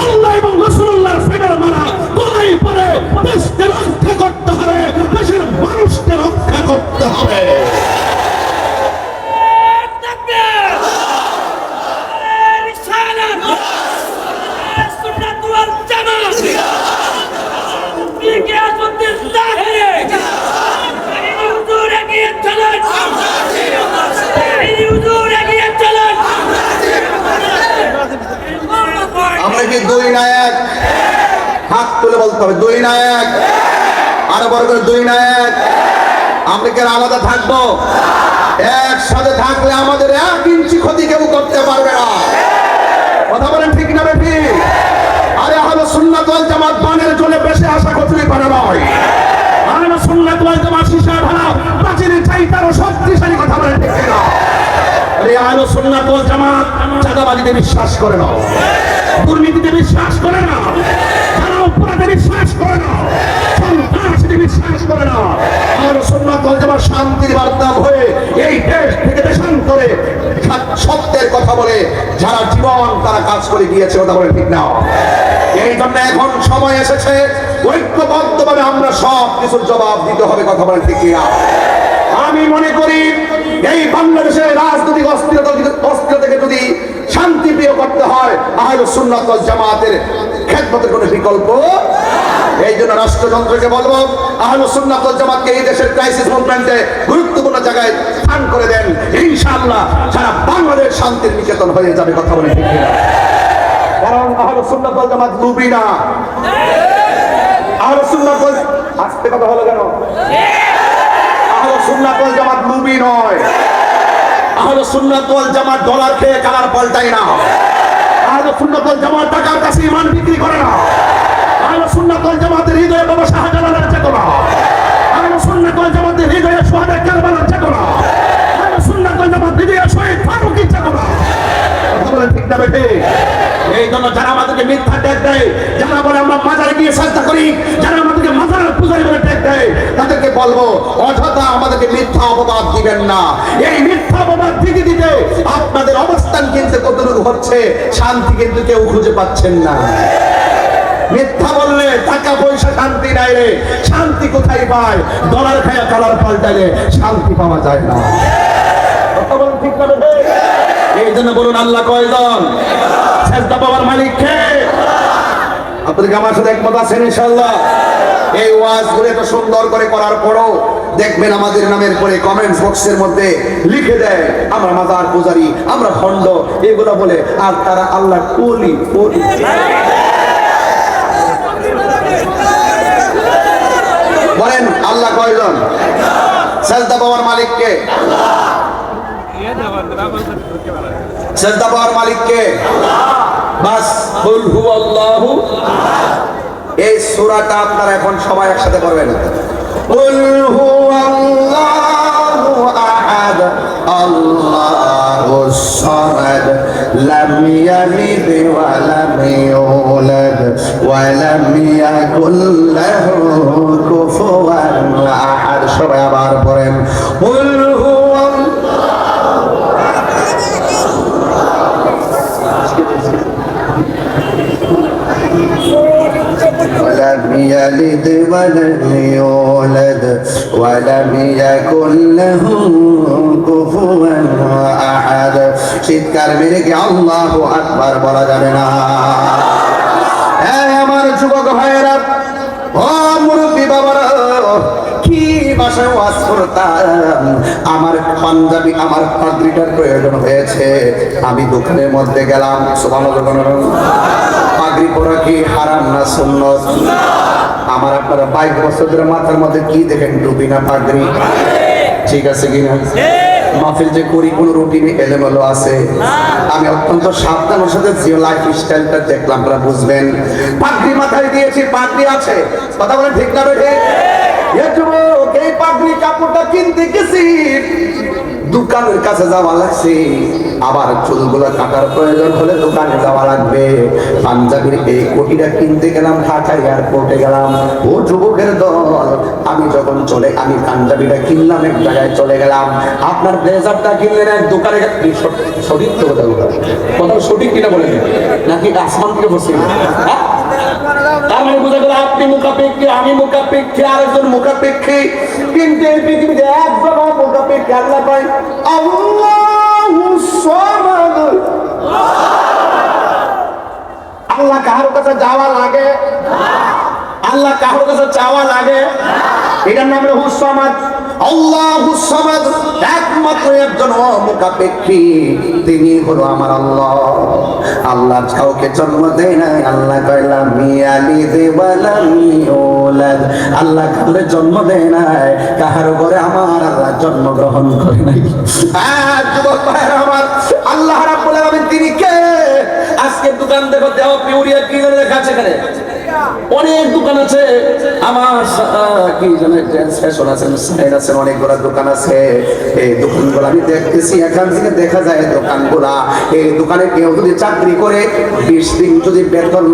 আল্লাহ এবং রাসূলুল্লাহর ফিগার মারা গলায় পড়ে দেশকে রক্ষা করতে হবে, দেশের মানুষকে রক্ষা করতে হবে। আমরা কি দুই নায়ক? হাত তুলে বলতে হবে দুই নায়ক, আরো বড় করে দুই নায়ক। আমরা কি আলাদা থাকবো? একসাথে থাকলে আমাদের 1 ইঞ্চি ক্ষতি কেউ করতে পারবে না, কথা বলেন ঠিক না বেঠি? আরে আহলে সুন্নাত ওয়াল জামাত বানের জলে বেশি আশা কচুরি পারে নয়। আহলে সুন্নাত ওয়াল জামাত শিশা ধারা প্রাচীরের চাইতে আরো শক্তিশালী, কথা বলেন ঠিক না? আরে আহলে সুন্নাত ওয়াল জামাত চাঁদাবাজিতে বিশ্বাস করে না, দুর্নীতিতে বিশ্বাস করে না, যারা অপরাধে বিশ্বাস করে না, সন্ত্রাসীতে বিশ্বাস করে না। আহলে সুন্নাত ওয়াল জামাত শান্তির বার্তা হয়ে এই দেশ থেকে দেশান্তরে সত্যের কথা বলে যারা জীবন তারা কাজ করে গিয়েছে, কথা বলে ঠিক না? এই জন্য এখন সময় এসেছে ঐক্যবদ্ধভাবে আমরা সব কিছুর জবাব দিতে হবে, কথা বলে ঠিক না? আমি মনে করি এই বাংলাদেশের রাজনৈতিক অস্থিরতা থেকে যদি সুন্নাত ওয়াল জামাতের খেদমতের কোনো বিকল্প। এই জন্য রাষ্ট্রযন্ত্রকে বলবো, আহলুস সুন্নাত ওয়াল জামাতকে এই দেশের ক্রাইসিস মুভমেন্টে গুরুত্বপূর্ণ জায়গায় স্থান করে দেন। ইনশাআল্লাহ সারা বাংলাদেশ শান্তির নিকেতন হয়ে যাবে। কথা বলে ঠিক কিনা? কারণ আহলুস সুন্নাত ওয়াল জামাত লুবি না। আহলুস সুন্নাত ওয়াল আস্তে কথা হলো কেন? আহলুস সুন্নাত ওয়াল জামাত লুবি নয়। আহলুস সুন্নাত ওয়াল জামাত ডলার খেয়ে কালার পাল্টায় না। আহলুস সুন্নাত ওয়াল জামাত টাকার কাছে ঈমান বিক্রি করে না। আহলুস সুন্নাত ওয়াল জামাতের হৃদয়ে বাবা শাহজালালের চেতনা। আহলুস সুন্নাত ওয়াল জামাতের হৃদয়ে শুহাদা কারবালার চেতনা। আহলুস সুন্নাত ওয়াল জামাতের হৃদয়ে শহীদ ফারুকীর চেতনা। কথা বলেন ঠিক না বেঠিক? এই জন্য যারা আমাদেরকে মিথ্যা ট্যাগ দেয়, যারা বলে আমরা মাজারে গিয়ে সাজদা করি, যারা আমাদেরকে মাজারের পূজারি বলে ট্যাগ দেয়, তাদেরকে বলবো অযথা আমাদেরকে মিথ্যা অপবাদ দিবেন না। এই মিথ্যা অপবাদ দিতে দিতে আপনাদের অবস্থান কিন্তু কতটুকু হচ্ছে, শান্তি কিন্তু কেউ খুঁজে পাচ্ছেন না। মিথ্যা বললে টাকা পয়সা শান্তি নাই রে, শান্তি কোথায় পায়? ডলার খায়া কালার পাল্টাইলে শান্তি পাওয়া যায় না। কথা বলুন ঠিক না বেঠিক? এই জন্য বলুন আল্লাহ কয়জন? সেজদা পাওয়ার মালিক কে? আপনাদের আমার সাথে একমত আছেন ইনশাআল্লাহ? এই ওয়াজগুলো এত সুন্দর করে করার পরও দেখবেন আমাদের নামের পরে কমেন্টস বক্সের মধ্যে লিখে দেয় আমরা মাজার পূজারি, আমরা ভণ্ড, এগুলো বলে। আর তারা আল্লাহ ওলি ওলি। বলেন আল্লাহ কয়জন? সেজদা পাওয়ার মালিক কে? সেজদা পাওয়ার মালিক কে? বাস কুল হুয়াল্লাহু। এই সূরাটা আপনারা এখন সবাই একসাথে পড়বেন। কুল হুয়াল্লাহু আহাদ আল্লাহুস সামাদ লাম ইয়ালিদ ওয়া লাম ইউলাদ ওয়া লাম ইয়াকুল লাহু কুফুয়ান আহাদ। সবাই আবার পড়েন কুল ولم يلد ولم يولد ولم يكن له كفوا احد। চিৎকার মেরে কি আল্লাহু আকবার বলা যাবে না? আমার যুবক ভাইয়েরা, ও মুরব্বী বাবারা, কি ভাষায় ওয়াজ করতাম। আমার পাঞ্জাবি, আমার পাগড়িটার প্রয়োজন হয়েছে। আমি দোকানের মধ্যে গেলাম। সুবহানাল্লাহ। পাগড়ি পরা কি হারাম না সুন্নত? আমার আপনারা 22 বছর ধরে মাথার মধ্যে কি দেখেন? টুপি না পাগড়ি? ঠিক আছে কিনা? মাহফিল যে করি কোন রুটিনে এলোমেলো আছে? আমি অত্যন্ত সাবধানের সাথে যে লাইফ স্টাইলটা দেখলাম আপনারা বুঝবেন। পাগড়ি মাথায় দিয়েছি, পাগড়ি আছে। কথা বলেন ঠিক না বেঠিক? এই পাগড়ি কাপড়টা কিনতে গেছি, দোকানের কাছে যাওয়া লাগছে। আবার চুলগুলো কাটার প্রয়োজন হলে দোকানে যাওয়া লাগবে। পাঞ্জাবির এই কোটিটা কিনতে গেলাম, ঢাকা এয়ারপোর্টে গেলাম। ও যুবকের দল, আমি যখন আমি পাঞ্জাবিটা কিনলাম, এক জায়গায় চলে গেলাম। আপনার ব্লেজারটা কিনলেন এক দোকানে। সঠিক তো কথা সঠিক কিনা বলেন নাকি আসমান থেকে বসে? তার মানে বোঝা গেল আপনি মুখাপেক্ষী, আমি মুখাপেক্ষী, আরেকজন মুখাপেক্ষী। কিন্তু এই পৃথিবীতে একজন মুখাপেক্ষী আল্লাহ পাই। আল্লাহ কাহার কাছে যাওয়া লাগে? আল্লাহ কাহার কাছে চাওয়া লাগে? এটার নাম হলো হুস-সামাদ। আল্লাহুস সামাদ, একমাত্র একজন মুখাপেক্ষী, তিনি হলো আমার আল্লাহ। আল্লাহ কাউকে জন্ম দেয় নাই। আল্লাহ কইলাম মিয়ালিদ ওয়া লাম ইউলাদ। আল্লাহ কাউকে জন্ম দেয় নাই, কাহার ঘরে আমার আল্লাহ জন্ম গ্রহণ করে নাই। যুবক ভাইরা আমার, আল্লাহ রাব্বুল আলামিন তিনি কে? আজকে দোকান দেখো, দেহ পিউরিয়া কি করে লেখা আছে এখানে? অনেক দোকান আছে। আমার কি জানে ফ্যাশন আছে, স্টাইল আছে, অনেকগুলো দোকান আছে। এই দোকানগুলো আমি দেখতেছি, এখান থেকে দেখা যায় দোকানগুলা, এই দোকানে কেউ যদি চাকরি করে 20 দিন যদি বেতন,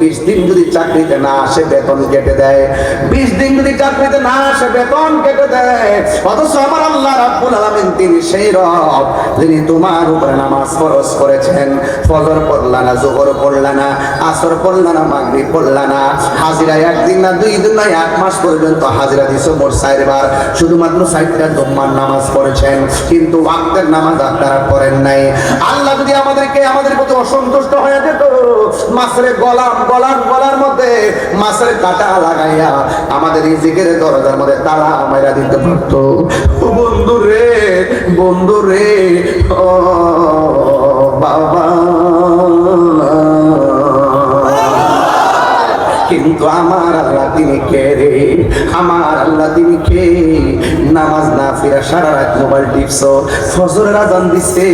20 দিন যদি চাকরিতে না আসে বেতন কেটে দেয়। 20 দিন যদি চাকরিতে না আসে বেতন কেটে দেয়। অথচ আমার আল্লাহ রাব্বুল আলামিন তিনি সেই রব, যিনি তোমার উপরে নামাজ ফরজ করেছেন। ফজর পড়লা না, যোহর পড়লা না, আসর পড়লা না, মাগরিব পড়লা না, হাজিরা একদিন না 2 দিন না 1 মাস পর্যন্ত হাজিরা দিছো মোট 4 বার, শুধুমাত্র 4টা জুম্মার নামাজ পড়েছেন, কিন্তু ওয়াক্তের নামাজ আপনারা পড়েন নাই। আল্লাহ যদি আমাদের প্রতি অসন্তুষ্ট হয়ে যেত, মাছের গলার মধ্যে মাছের কাঁটা লাগাইয়া আমাদের রিজিকের দরজার মধ্যে তালা মাইরা দিতে পারতো। বন্ধু রে ও বাবা, কিন্তু আমার আল্লাহ তিনি কে রে? আমার আল্লাহ তিনি কে? নামাজ না ফিরা সারা রাত মোবাইল টিপছো, ফজরের আজান দিচ্ছে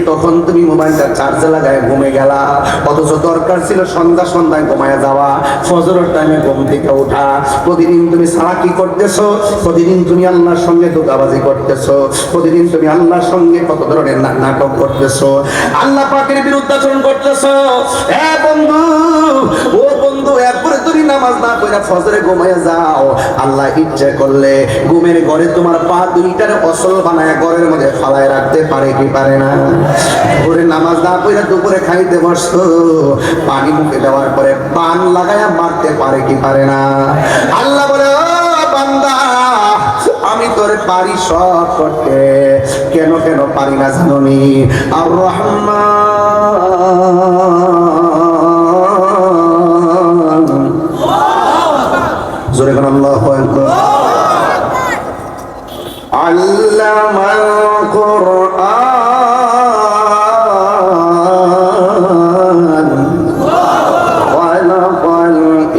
তখন তুমি মোবাইলটা চার্জে লাগায় ঘুমে গেলা, অথচ দরকার ছিল সন্ধ্যায় ঘুমায় যাওয়া, ফজরের টাইমে ঘুম থেকে ওঠা। প্রতিদিন তুমি সারা কি করতেছো? প্রতিদিন তুমি আল্লাহর সঙ্গে ধোঁকাবাজি করতেছো, প্রতিদিন তুমি আল্লাহর সঙ্গে কত ধরনের নাটক করতেছো, আল্লাহ পাকের বিরুদ্ধাচরণ করতেছো। হ্যাঁ বন্ধু, ও বন্ধু, এরপরে তুমি নামাজ না পড়ে ফজরে ঘুমায় যাও, আল্লাহ ইচ্ছে করলে ঘুমের ঘরে তোমার পা দুইটারে অসল বানায় ঘরের মধ্যে ফালায় রাখতে পারে কি পারে না? ভোরে নামাজ না পড়ে দুপুরে খাইতে বসছো, পানি মুখে দেওয়ার পরে পান লাগায়া মারতে পারে কি পারে না? আল্লাহ বলে, ও বান্দা, আমি তোরে পারি সব করতে, কেন পারি না জানোনি? আর রহমান, জোরে কোন আল্লাহু আকবার। আল্লামাল কুরআন খালাকাল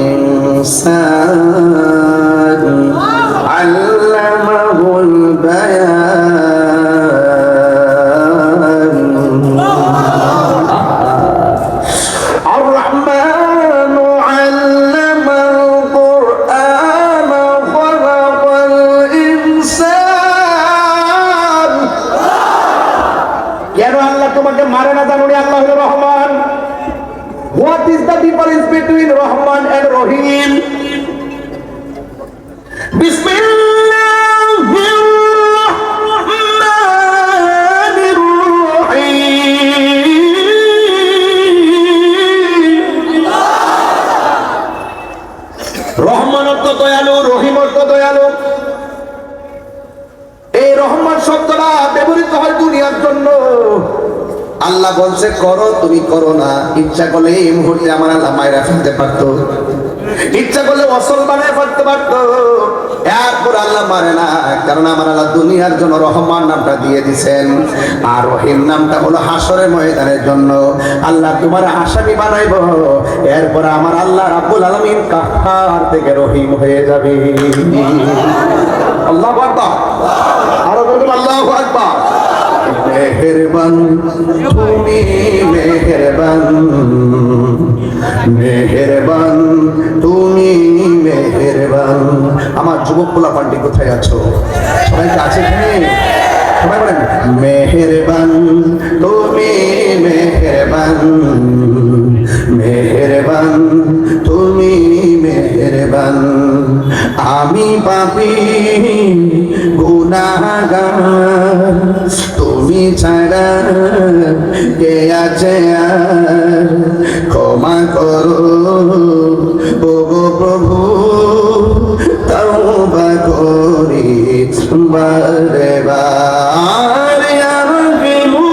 ইনসান আল্লামাহুল বায়ান। الرحمن علم القرآن خلق الإنسان। কেন আল্লাহ তোমাকে মারে না জানুনি? আল্লাহ হলো Rahman. What is the difference between Rahman and Rahim? Rahman অর্থ দয়ালু, রহিম অর্থ দয়ালু। এই রহমান শব্দটা ব্যবহৃত হয় দুনিয়ার জন্য। আল্লাহ বলছে করো, তুমি করো না। ইচ্ছা করলে এই মুহূর্তে আমার আল্লাহ মায়েরা ফেলতে পারতো, ইচ্ছা করলে অসল বানায় ফেলতে পারতো, এরপর আল্লাহ মারে না, কারণ আমার আল্লাহ দুনিয়ার জন্য রহমান নামটা দিয়ে দিছেন, আর রহিম নামটা হলো হাসরের ময়দানের জন্য। আল্লাহ তোমার আসামি বানাইব, এরপর আমার আল্লাহ রাব্বুল আলামিন কাফার থেকে রহিম হয়ে যাবে। আল্লাহু আকবার, আরো বলুন আল্লাহু আকবার। মেহেরবান তুমি মেহেরবান, মেহেরবান তুমি মেহেরবান। আমার যুবক পোলা পান্ডি কোথায় আছো? সবাই কাছে এখানে সবাই বলেন মেহেরবান তুমি মেহেরবান, মেহেরবান তুমি মেহেরবান। আমি পাপী গুনাহগার, তুমি ছাড়া কে আছে আর? ক্ষমা করো ওগো প্রভু, তওবা করি বারে বার। ইয়া রহিমু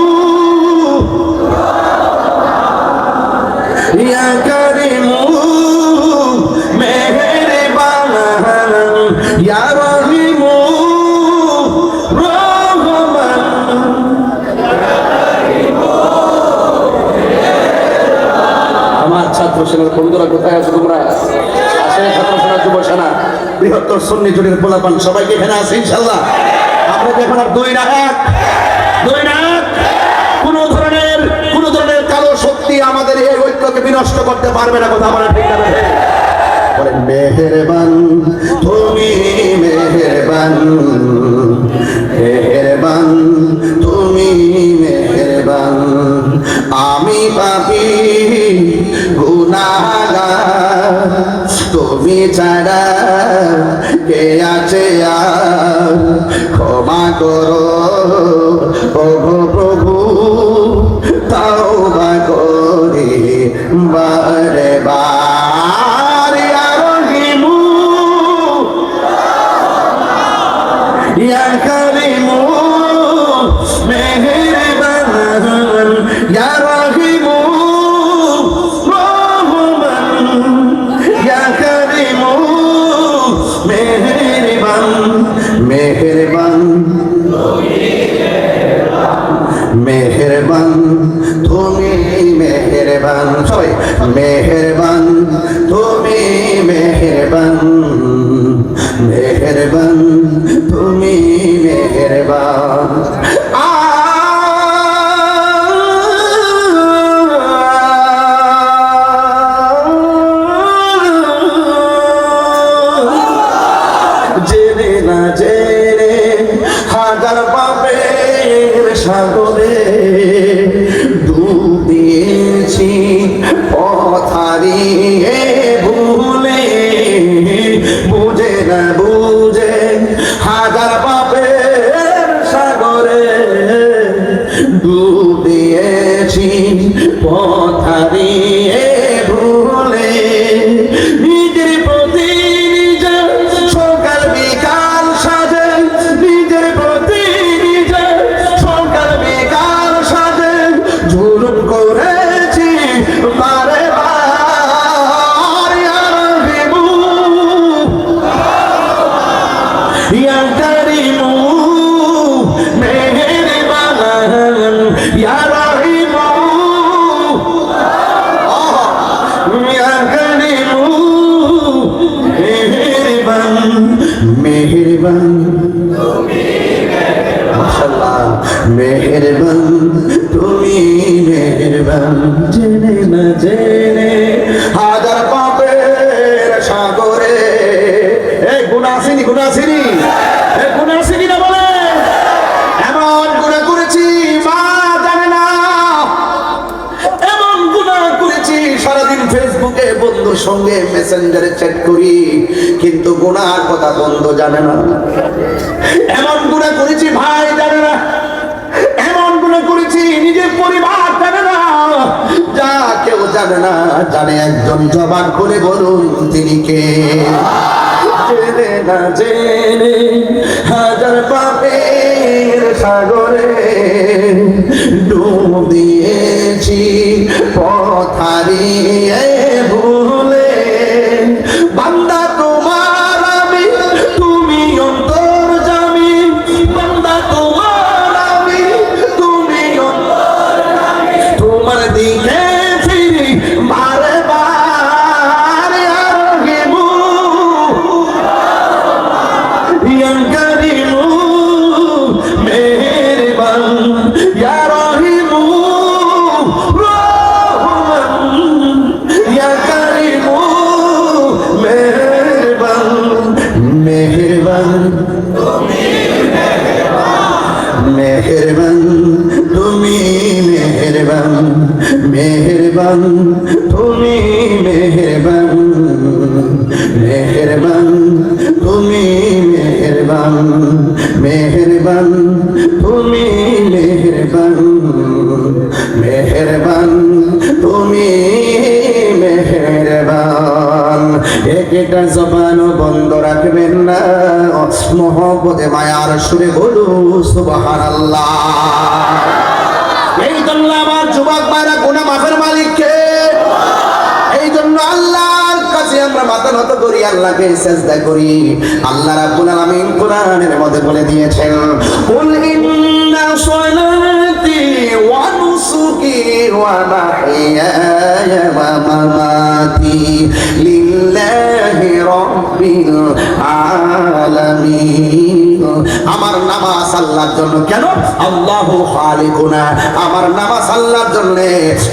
ইয়া কারিমু মেহেরবান, ইয়া রহিমু রহমান। আমার ছাত্র সেনার বন্ধুরা কোথায় আছো তোমরা? আসলে ছাত্র সেনা যুব সেনা বৃহত্তর সুন্নি জুড়ে পোলাপান সবাইকে এখানে আছে ইনশাআল্লাহ। আমরা এখন আর দুই না এক, কোন ধরনের কালো শক্তি আমাদের এই ঐক্যকে বিনষ্ট করতে পারবে না। কথা বলা ঠিক না? বলেন মেহেরবান তুমি মেহেরবান, মেহেরবান তুমি মেহেরবান। আমি পাপী গুনাহগার, তুমি ছাড়া কে আছে আর? ক্ষমা করো ওগো প্রভু, তওবা করি বারে বার। মেহেরবান মেহেরবান তুমি মেহেরবান সবাই মেহেরবান তুমি মেহেরবান মেহেরবান তুমি মেহেরবান জেনে না জেনে হাজার পাপের সাগরে ডুব দিয়েছি পথ হারিয়ে ভুলে বুঝে না বুঝে হাজার পাপের সাগরে ডুব দিয়েছি পথ হারিয়ে ভুলে নিজের প্রতি নিজের সকাল বিকাল সাজে নিজের প্রতি নিজের সকাল বিকাল সাজে জুলুম করেছি বারে বার ইয়া রাহিমু ইয়া কারিমু মেহেরবান ইয়া রাহিমু ইয়া কারিমু মেহেরবান মেহেরবান মাশাআল্লাহ মেহেরবান তুমি মেহেরবান জেনে না জেনে হাজার পাপের সাগরে এই গুনাহ আসেনি গুনাহ আসেনি এই গুনাহ আসেনি না বলে এমন গুনাহ করেছি মা জানে না এমন গুনাহ করেছি সারাদিন ফেসবুকে বন্ধুর সঙ্গে মেসেঞ্জারে চ্যাট করি কিন্তু গুনাহর কথা বন্ধু জানে না এমন গুনাহ করেছি ভাই জানে না এমন গুনাহ করেছি নিজের পরিবার জানে না যা কেউ জানে না জানে একজন জবান খুলে বলুন তিনি কে জেনে না জেনে হাজার পাপের সাগরে ডুব দিয়েছি পথ হারিয়ে ভুলে বান্দা তোমার আমি তুমি অন্তর্যামী বান্দা তোমার আমি তুমি অন্তর্যামী তোমার দিকে ফিরি বারে বার ইয়া রাহিমু ইয়া কারিমু মেহেরবান ইয়া রাহিমু রহমান ইয়া কারিমু মেহেরবান মেহেরবান মেহেরবান তুমি মেহেরবান মেহেরবান তুমি মেহেরবান মেহেরবান তুমি মেহেরবান মেহেরবান তুমি মেহেরবান মেহেরবান তুমি মেহেরবান একটা জবানও বন্ধ রাখবেন না মহব্বতে মায়ার সুরে বলু সুবহানাল্লাহ এই জন্য আমার যুবক ভাইরা গুনাহ মাফের মালিক কে এই জন্য আল্লাহর কাছে আমরা মাথা নত করি আল্লাহকে সিজদা করি আল্লাহ রাব্বুল আলামিন কোরআনের মধ্যে বলে দিয়েছেন কুল ইন্না সলাতি ওয়া নুসুকি ওয়া মাহইয়ায়া ওয়া মামাতি লিল্লাহি রাব্বিল আলামিন আমার নামাজ আল্লাহর জন্য কেন আল্লাহু খালিকুনা আমার নামাজ আল্লাহর জন্য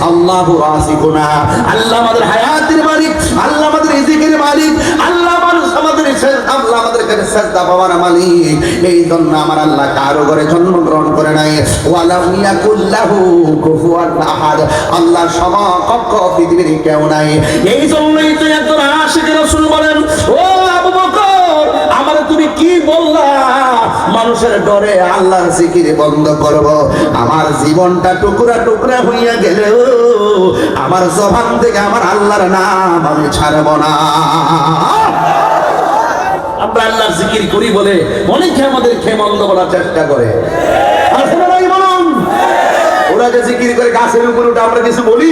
আল্লাহু রাযিকুনা আল্লাহ আমাদের হায়াতের মালিক আল্লাহ আমাদের রিজিকের মালিক আল্লাহ আল্লাহ আমাদেরকে সিজদা পাওয়ার মালিক এই জন্য আমার আল্লাহ কারো ঘরে জন্মগ্রহণ করে নাই ওয়ালাম ইয়াকুল্লাহু কুফুয়ান আহাদ আল্লাহর সমকক্ষ পৃথিবীর কেউ নাই এই জন্যই তো একজন আশিক রাসূল বলেন ও আবু বকর আমারে তুমি কি বললা মানুষের ডরে আল্লাহর জিকির বন্ধ করব আমার জীবনটা টুকরা টুকরা হইয়া গেলেও আমার জবান থেকে আমার আল্লাহর নাম আমি ছাড়ব না আমরা আল্লাহর জিকির করি বলে অনেকে আমাদের খেমন্দ বলার চেষ্টা করে বলুন ওরা যে জিকির করে গাছের উপর উঠে আমরা কিছু বলি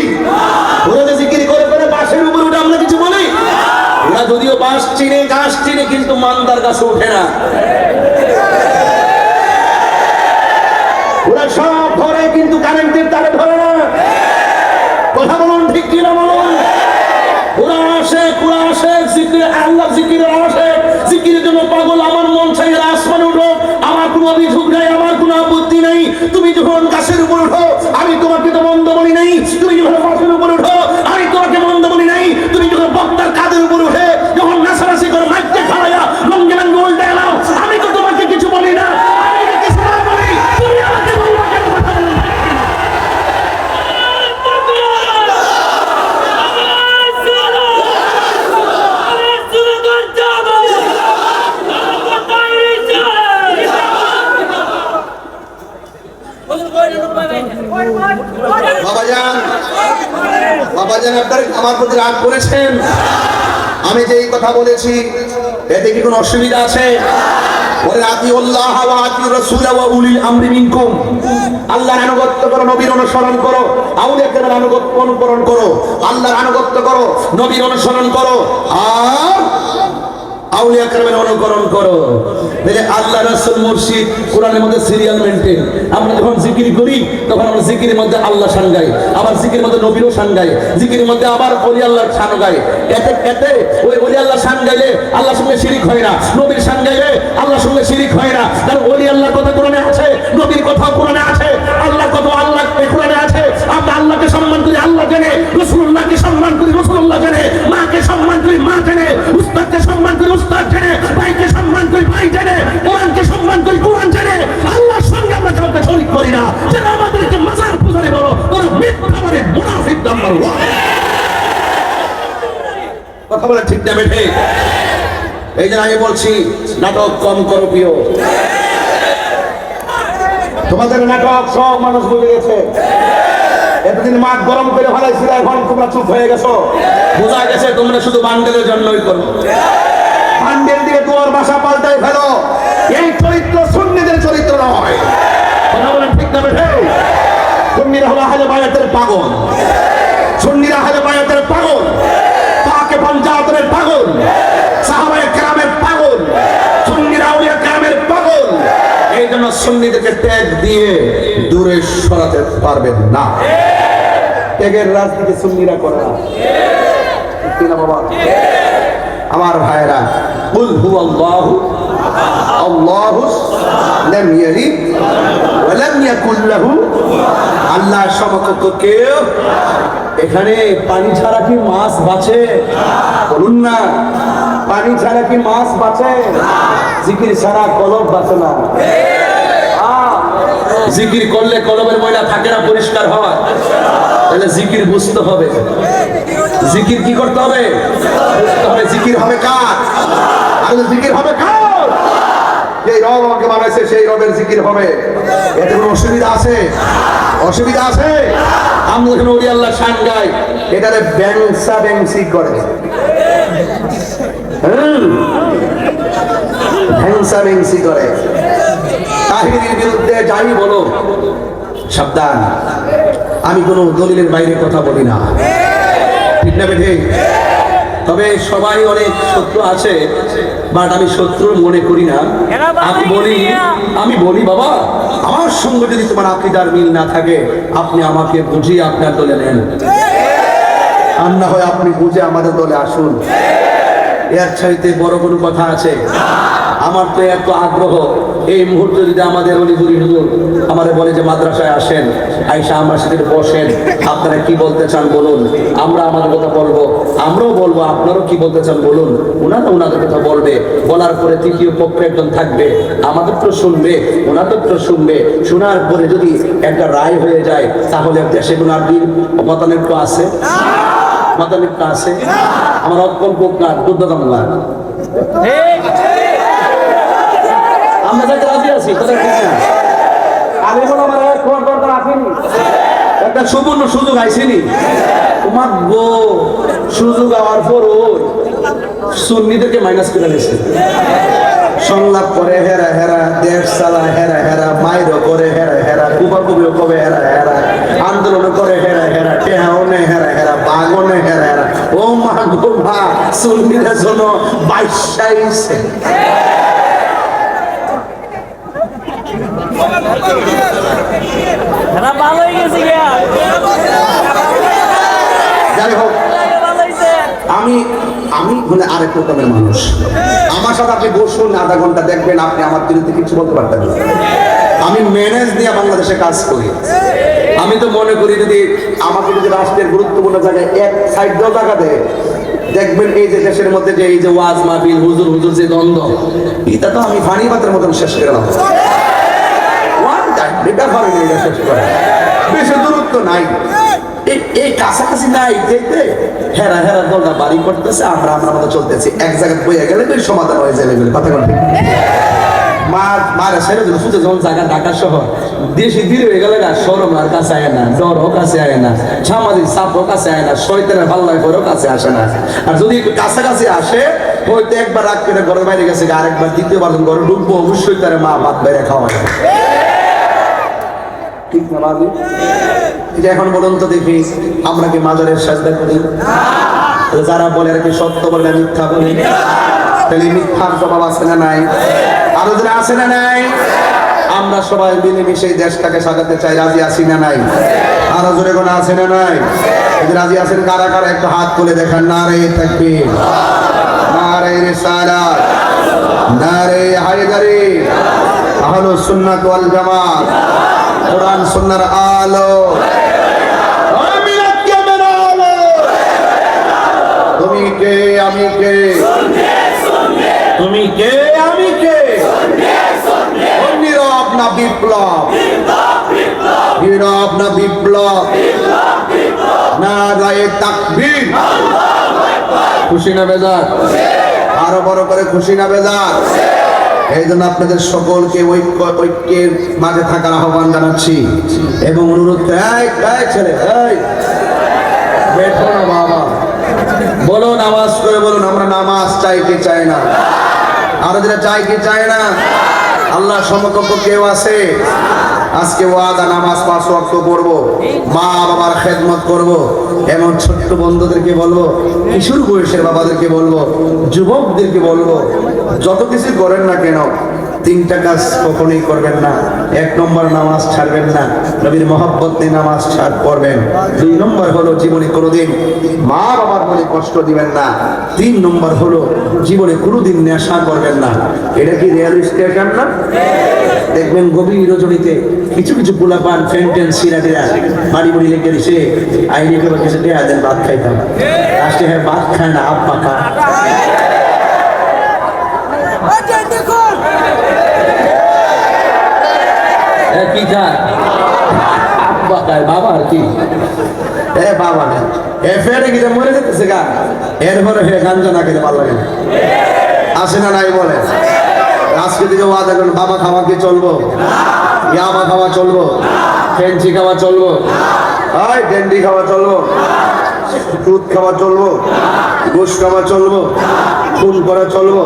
ওরা যে জিকির করে করে বাঁশের উপর উঠে আমরা কিছু বলি ওরা যদিও বাঁশ চিনে গাছ চিনে কিন্তু মান্দার গাছে ওঠে না ওরা সব ধরে কিন্তু কারেন্টের তারে ধরে না। কথা বলুন ঠিক কিনা বলুন। ওরা আসে কোরআন আসে জিকির আল্লাহ জিকিরের আসে জিকিরের জন্য পাগল। আমার মন চাই আসমানে উঠো, আমার কোনো অভিযোগ নাই, আমার কোনো আপত্তি নাই। তুমি যখন গাছের উপর উঠো আমি তোমাকে তো মন্দ বলি নাই, তুমি যখন গাছের উপর উঠো আমি তোমাকে মন্দ বলি নাই। তুমি যখন বক্তার কাঁধের উপর উঠে যখন নাচানাচি করে মাইককে খাওয়াইয়া লঙ্গে লঙ্গে উল্টে এলাও আমি তো তোমাকে কিছু বলি না। আমি যদি কিছু না বলি তুমি আমাকে বলবা কেন? কথা বলুন। বাবাজান আপনার আমার প্রতি রাগ করেছেন? আমি যে এই কথা বলেছি এতে কি কোনো অসুবিধা আছে? আল্লাহর আনুগত্য করো, নবীর অনুসরণ করো, আউলিয়া কেরামের আনুগত্য অনুকরণ করো, আল্লাহর আনুগত্য করো, নবীর অনুসরণ করো, আর আউলিয়া কেরামের অনুকরণ করো। আল্লাহ রাসূল মুর্শিদ কোরআনের মধ্যে সিরিয়াল মেইনটেইন। আমরা যখন জিকির করি তখন আমরা জিকিরের মধ্যে আল্লাহ শান গাই, আবার জিকিরের মধ্যে নবীরও শান গাই, জিকিরের মধ্যে আবার ওলি আল্লাহর শান গাই। এতে ওই ওলি আল্লাহ শান গাইলে আল্লাহর সঙ্গে শিরিক হয় না, নবীর শান গাইলে আল্লাহর সঙ্গে শিরিক হয় না। কারণ ওলি আল্লাহর কথা কোরআনে আছে, নবীর কথা কোরআনে আছে, আল্লাহর কথা আল্লাহ কোরআনে আছে। আমরা আল্লাহকে সম্মান করি আল্লাহ জানে, রাসূলুল্লাহকে সম্মান করি রাসূলুল্লাহ জানে, মাকে সম্মান করি মা জানে, উস্তাদকে সম্মান করি উস্তাদ জানে, ভাইকে সম্মান করি ভাই জানে, কোরআনকে সম্মান করি কোরআন জানে। আল্লাহর সঙ্গে আমরা কাউকে শরীক করি না। যারা আমাদেরকে মাজার পূজারি বলো ওরা মিথ্যা বলে মুনাফিক নাম্বার 1। কথা বলে ঠিক না বেঠে? এই জন্য আমি বলছি নাটক কম করো প্রিয়। তোমাদের নাটক সব মানুষ বুঝে গেছে। এতদিন মাঠ গরম করে ফেলাইছিল, এখন তোমরা চুপ হয়ে গেছো। বোঝা গেছে তোমরা শুধু বান্ডেলের জন্যই করো। বান্ডেল দিয়ে তোমার বাসা পাল্টাই ফেলো। এই চরিত্র সুন্নিদের চরিত্র নয়। কথা বলেন ঠিক না বেঠে? সুন্নিরা হলো আহলে বায়াতের পাগল, সুন্নিরা আহলে বায়াতের পাগল, পাকে পঞ্জাতের পাগল, সাহাবায়ে কেরামের পাগল, সুন্নিরা আউলিয়া কেরামের পাগল। এই জন্য সুন্নিদেরকে ত্যাগ দিয়ে দূরে সরাতে পারবেন না। ত্যাগের রাজনীতি সুন্নিরা করে না, ঠিক না বাবা? আমার ভাইরা, কুল হুয়াল্লাহু আল্লাহু লাম ইয়ালিদ ওয়া লাম ইয়াকুল লাহু, আল্লাহর সমকক্ষ কেউ। এখানে পানি ছাড়া কি মাছ বাঁচে? বলুন না, পানি ছাড়া কি মাছ বাঁচে? জিকির ছাড়া কলব বাঁচে না। জিকির করলে কলবের ময়লা থাকে না, পরিষ্কার হয়। তাহলে জিকির বুঝতে হবে। জিকির কি করতে হবে? বুঝতে হবে। জিকির হবে কার? তাহলে জিকির হবে কার? যে রব আমাকে বানাইছে সেই রবের জিকির হবে। এতে কোনো অসুবিধা আছে? অসুবিধা আছে? আমরা যখন ওলি আল্লাহ শান গাই এটারে ব্যাংসা ব্যাংসি করে, ব্যাংসা ব্যাংসি করে। তাহিরির বিরুদ্ধে যাই বলো সাবধান। আমি কোনো দলিলের বাইরে কথা বলি না, ঠিক না বেঠে? তবে সবাই অনেক শত্রু আছে, বাট আমি শত্রু মনে করি না। আমি বলি বাবা, আমার সঙ্গে যদি তোমার আকীদার মিল না থাকে আপনি আমাকে বুঝিয়ে আপনার দলে নেন, আর না হয় আপনি বুঝে আমাদের দলে আসুন। এর চাইতে বড় কোনো কথা আছে? আমার তো এত আগ্রহ, এই মুহূর্তে যদি আমাদের অলিপুরি হুজুর আমাদের বলে যে মাদ্রাসায় আসেন, আইসা আমার সাথে বসেন, আপনারা কি বলতে চান বলুন, আমরা আমাদের কথা বলবো, আমরাও বলবো, আপনারাও কি বলতে চান বলুন। ওনারা ওনাদের কথা বলবে, বলার পরে তৃতীয় পক্ষ একজন থাকবে, আমাদের তো শুনবে, ওনাদের তো শুনবে। শোনার পরে যদি একটা রায় হয়ে যায় তাহলে দেশে কোনো আর দিন মতানের তো আছে, মতানের তো আছে। আমার অল্প কাজ দুর্দামলা আমরা যাতে রাজি আছি, আমি বলো আমার দরকার আসেনি, একটা সুবর্ণ সুযোগ আইসিনি। তোমার গো সুযোগ আওয়ার পর সুন্নিদেরকে মাইনাস করে দিয়েছে। সংলাপ করে হেরা হেরা, দেশ চালা হেরা হেরা, মাইরও করে হেরা হেরা, কুবাকুবিও কবে হেরা হেরা, আন্দোলন করে হেরা হেরা, টেহাওনে হেরা হেরা, বাগনে হেরা হেরা। ও মা গো মা, সুন্নিদের জন্য 22 তারা ভালো হয়ে গেছে গিয়া। যাই হোক, আমি আমি মানে আরেক রকমের মানুষ। আমার সাথে আপনি বসুন, আধা ঘন্টা দেখবেন, আপনি আমার বিরুদ্ধে কিছু বলতে পারতেন না। আমি ম্যানেজ দিয়ে বাংলাদেশে কাজ করি। আমি তো মনে করি যদি আমাকে যদি রাষ্ট্রের গুরুত্বপূর্ণ জায়গায় এক সাইড দেওয়া জায়গা দেয়, দেখবেন এই যে দেশের মধ্যে যে এই যে ওয়াজ মাহফিল হুজুর হুজুর যে দ্বন্দ্ব, এটা তো আমি পানি পাতের মতন শেষ করে দেবো। ওয়ান টাইম এটা পারি না, এটা শেষ করে বেশি দূরত্ব নাই, এই কাছাকাছি নাই। দেখতে হেরা হেরা দলটা বাড়ি করতেছে, আমরা আমরা মতো চলতেছি। এক জায়গায় বইয়া গেলে তো সমাধান হয়ে যাবে বলে কথা বলতে মারা ছেড়ে দিল সুযোগ যখন জায়গা ঢাকা শহর দেশে দূর হয়ে গেলে না, শরম আর কাছে আয় না, ডর হোক কাছে আয় না, সামাজিক চাপ হোক কাছে আয় না, শয়তানের পাল্লায় পরেও কাছে আসে না। আর যদি একটু কাছাকাছি আসে, হয়তো একবার রাগ করে ঘরের বাইরে গেছে, আরেকবার দ্বিতীয়বার যখন ঘরে ঢুকবো, অবশ্যই তার মা ভাত বাইরে খাওয়া যাবে। ঠিক না বাবু? এটা এখন বলুন তো দেখি, আমরা কি মাজারের সাজদা করি? যারা বলে আর কি সত্য বলে মিথ্যা বলে, তাহলে মিথ্যার জবাব আছে না নাই? আরো যারা আছে না নাই? আমরা সবাই মিলেমিশে দেশটাকে সাজাতে চাই, রাজি আছি না নাই? আরো জোরে কোনো আছে না নাই? রাজি আছেন কারা কারা একটু হাত তুলে দেখান। নারে তাকবীর, নারে রিসালাত, নারে হায়দারি, আহলুস সুন্নাত ওয়াল জামাত, কোরআন সুন্নাহর আলো। তুমি কে আমি কে, তুমি কে আমি কে, নীরব না বিপ্লব, নীরব না বিপ্লব, নারায়ে তাকবীর। খুশি না বেজার? আরো বড় করে খুশি না বেজার? এই জন্য আপনাদের সকলকে ঐক্যের মাঝে থাকার আহ্বান জানাচ্ছি এবং অনুরোধ ছেলে বেঠো না বাবা, বলো নামাজ করে বলুন, আমরা নামাজ চাই কি চাই না? আরো যেটা চাই কি চাই না? আল্লাহ সমকক্ষ কেউ আছে? আজকে ওয়াদা নামাজ 5 ওয়াক্ত পড়বো, মা বাবার খেদমত করব, এমন ছোট্ট বন্ধুদেরকে বলবো, কিশোর বয়সের বাবাদেরকে বলবো, যুবকদেরকে বলবো, যত কিছু করেন না কেন 3টা কাজ কখনোই করবেন না। 1 নম্বর নামাজ ছাড়বেন না, নবীর মহব্বত নিয়ে নামাজ পড়বেন। 2 নম্বর হলো জীবনে কোনোদিন মা বাবার মনে কষ্ট দিবেন না। 3 নম্বর হলো জীবনে কোনোদিন নেশা করবেন না। এটা কি রিয়েল স্টেশন না? দেখবেন গভীর রজনীতে কিছু কিছু পোলাপান ফেন্টেন সিরাটিরা বাড়ি বাড়ি লেগে দিছে, আইনি করে কিছু দেয়া দেন, ভাত খাইতাম। আসলে হ্যাঁ ভাত খায় না, আব্বা খা। কি খায়? আব্বা খায়, বাবা আর কি? বাবা না, ফেরে গিয়ে মরে যেতেছে গা, এরপরে হে গাঞ্জা না খেতে ভালো লাগে না, আসে না নাই বলে? আজকে থেকে ওয়াদা করেন, বাবা খাওয়া কি চলবো? ইয়াবা খাওয়া চলবো? ফেন্সি খাওয়া চলবো? ডেন্ডি খাওয়া চলবো? দুধ খাওয়া চলবো? ঘুষ খাওয়া চলবো? খুন করা চলবো?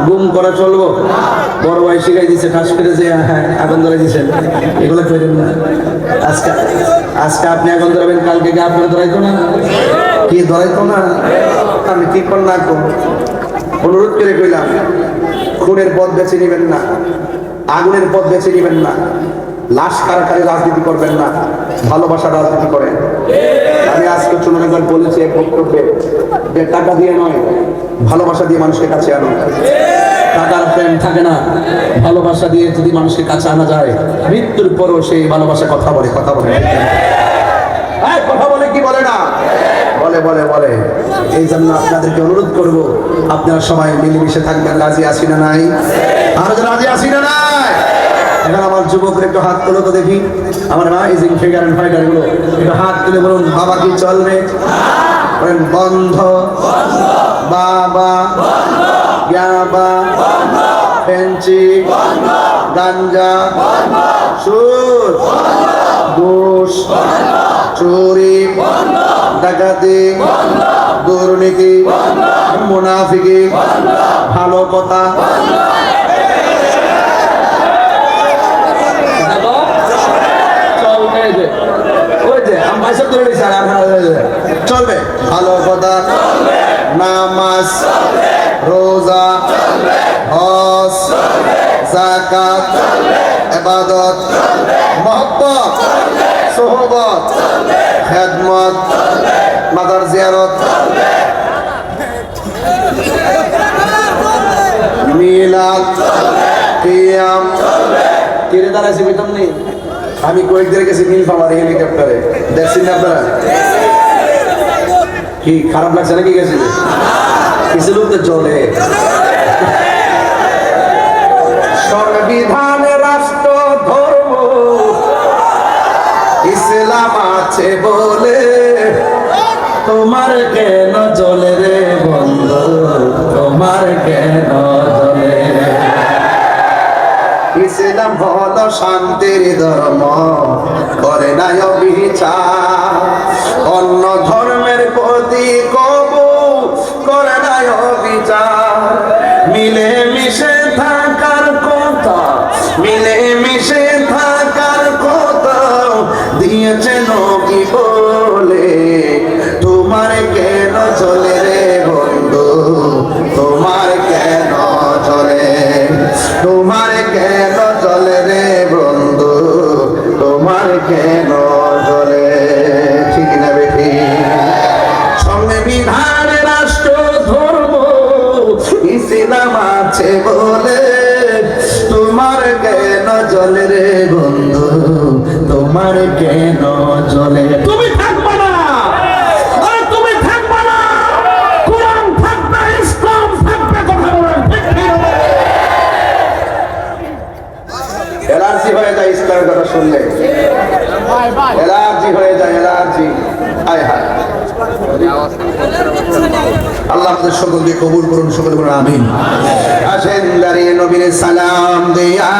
গুম করা চলবো? বড় ভাই শিখাই দিচ্ছে, ঠাস করে যে হ্যাঁ আগুন ধরে দিচ্ছেন, এগুলো করেন না। আজকে আজকে আপনি আগুন ধরাবেন, কালকে কি আপনার ধরাইতো না? কি ধরাইতো না? আমি কি কর না অনুরোধ করে কইলাম, খুনের পথ বেছে নিবেন না, আগুনের পথ বেছে নিবেন না, লাশ কারাকারি রাজনীতি করবেন না, ভালোবাসার রাজনীতি করেন। আমি আজকে চুনারগঞ্জ বলেছি এক বক্তব্যে যে টাকা দিয়ে নয়, ভালোবাসা দিয়ে মানুষের কাছে আনো। টাকার প্রেম থাকে না, ভালোবাসা দিয়ে যদি মানুষের কাছে আনা যায়, মৃত্যুর পরও সেই ভালোবাসা কথা বলে, কথা বলে, কথা বলে কি বলে না? বলে বলে বলে। এই জন্য আপনাদেরকে অনুরোধ করব, আপনারা সবাই মিলেমিশে থাকবেন। রাজি আছি না নাই? আরো রাজি আছি না নাই? এখন আমার যুবকরা একটু হাত তুলো তো দেখি, আমার রাইজিং ফিগার এন্ড ফাইটার গুলো একটু হাত তুলে বলুন, বাবা কি চলবে? বলেন বন্ধ, বাবা, ইয়াবা, ফেন্সি, গাঞ্জা, সুদ, ঘুষ, চুরি, ডাকাতি, দুর্নীতি, মুনাফিকি, ভালো কথা। চলবে ভালো কথা, নামাজ, রোজা, হজ, যাকাত, ইবাদত মহব্বত সোহবত খেদমত মাদার জিয়ারত মিলাদ কিয়াম কিরে দাঁড়াইছি বেতন নেই আমি কয়েকদিন গেছি নীল পামার হেলিকপ্টারে দেখছেন আপনারা কি খারাপ লাগছে নাকি গেছিল কিছু লোক তো চলে সংবিধানে রাষ্ট্র ধর্ম ইসলাম আছে বলে তোমার কেন চলে রে বন্ধু তোমার কেন চলে ইসলাম হলো শান্তির ধর্ম করে নাই অবিচার অন্য ধর্মের প্রতি কবু করে নাই অবিচার মিলে মিশে থাকার কথা মিলে মিশে থাকার কথা দিয়েছে নবী বলে তোমার কেন চলে রে বন্ধু তোমার কেন চলে তোমার কেন চলে রে বন্ধু তোমার কেন চলে ঠিক না বেঠি সংবিধান রাষ্ট্র ধর্ম ইসলাম আছে বলে তোমার কেন চলে রে বন্ধু তোমার কেন চলে তুমি থাকবে না আরে তুমি থাকবে না কোরআন থাকবে ইসলাম থাকবে কথা বলেন ঠিক কি এলার্জি হয়ে যায় ইসলামের কথা শুনলে এলার্জি হয়ে যায় এলার্জি হায় হায় আল্লাহ আপনাদের সকলকে কবুল করুন সকলে বলুন আমিন আসেন দাঁড়িয়ে নবীর সালাম দিয়া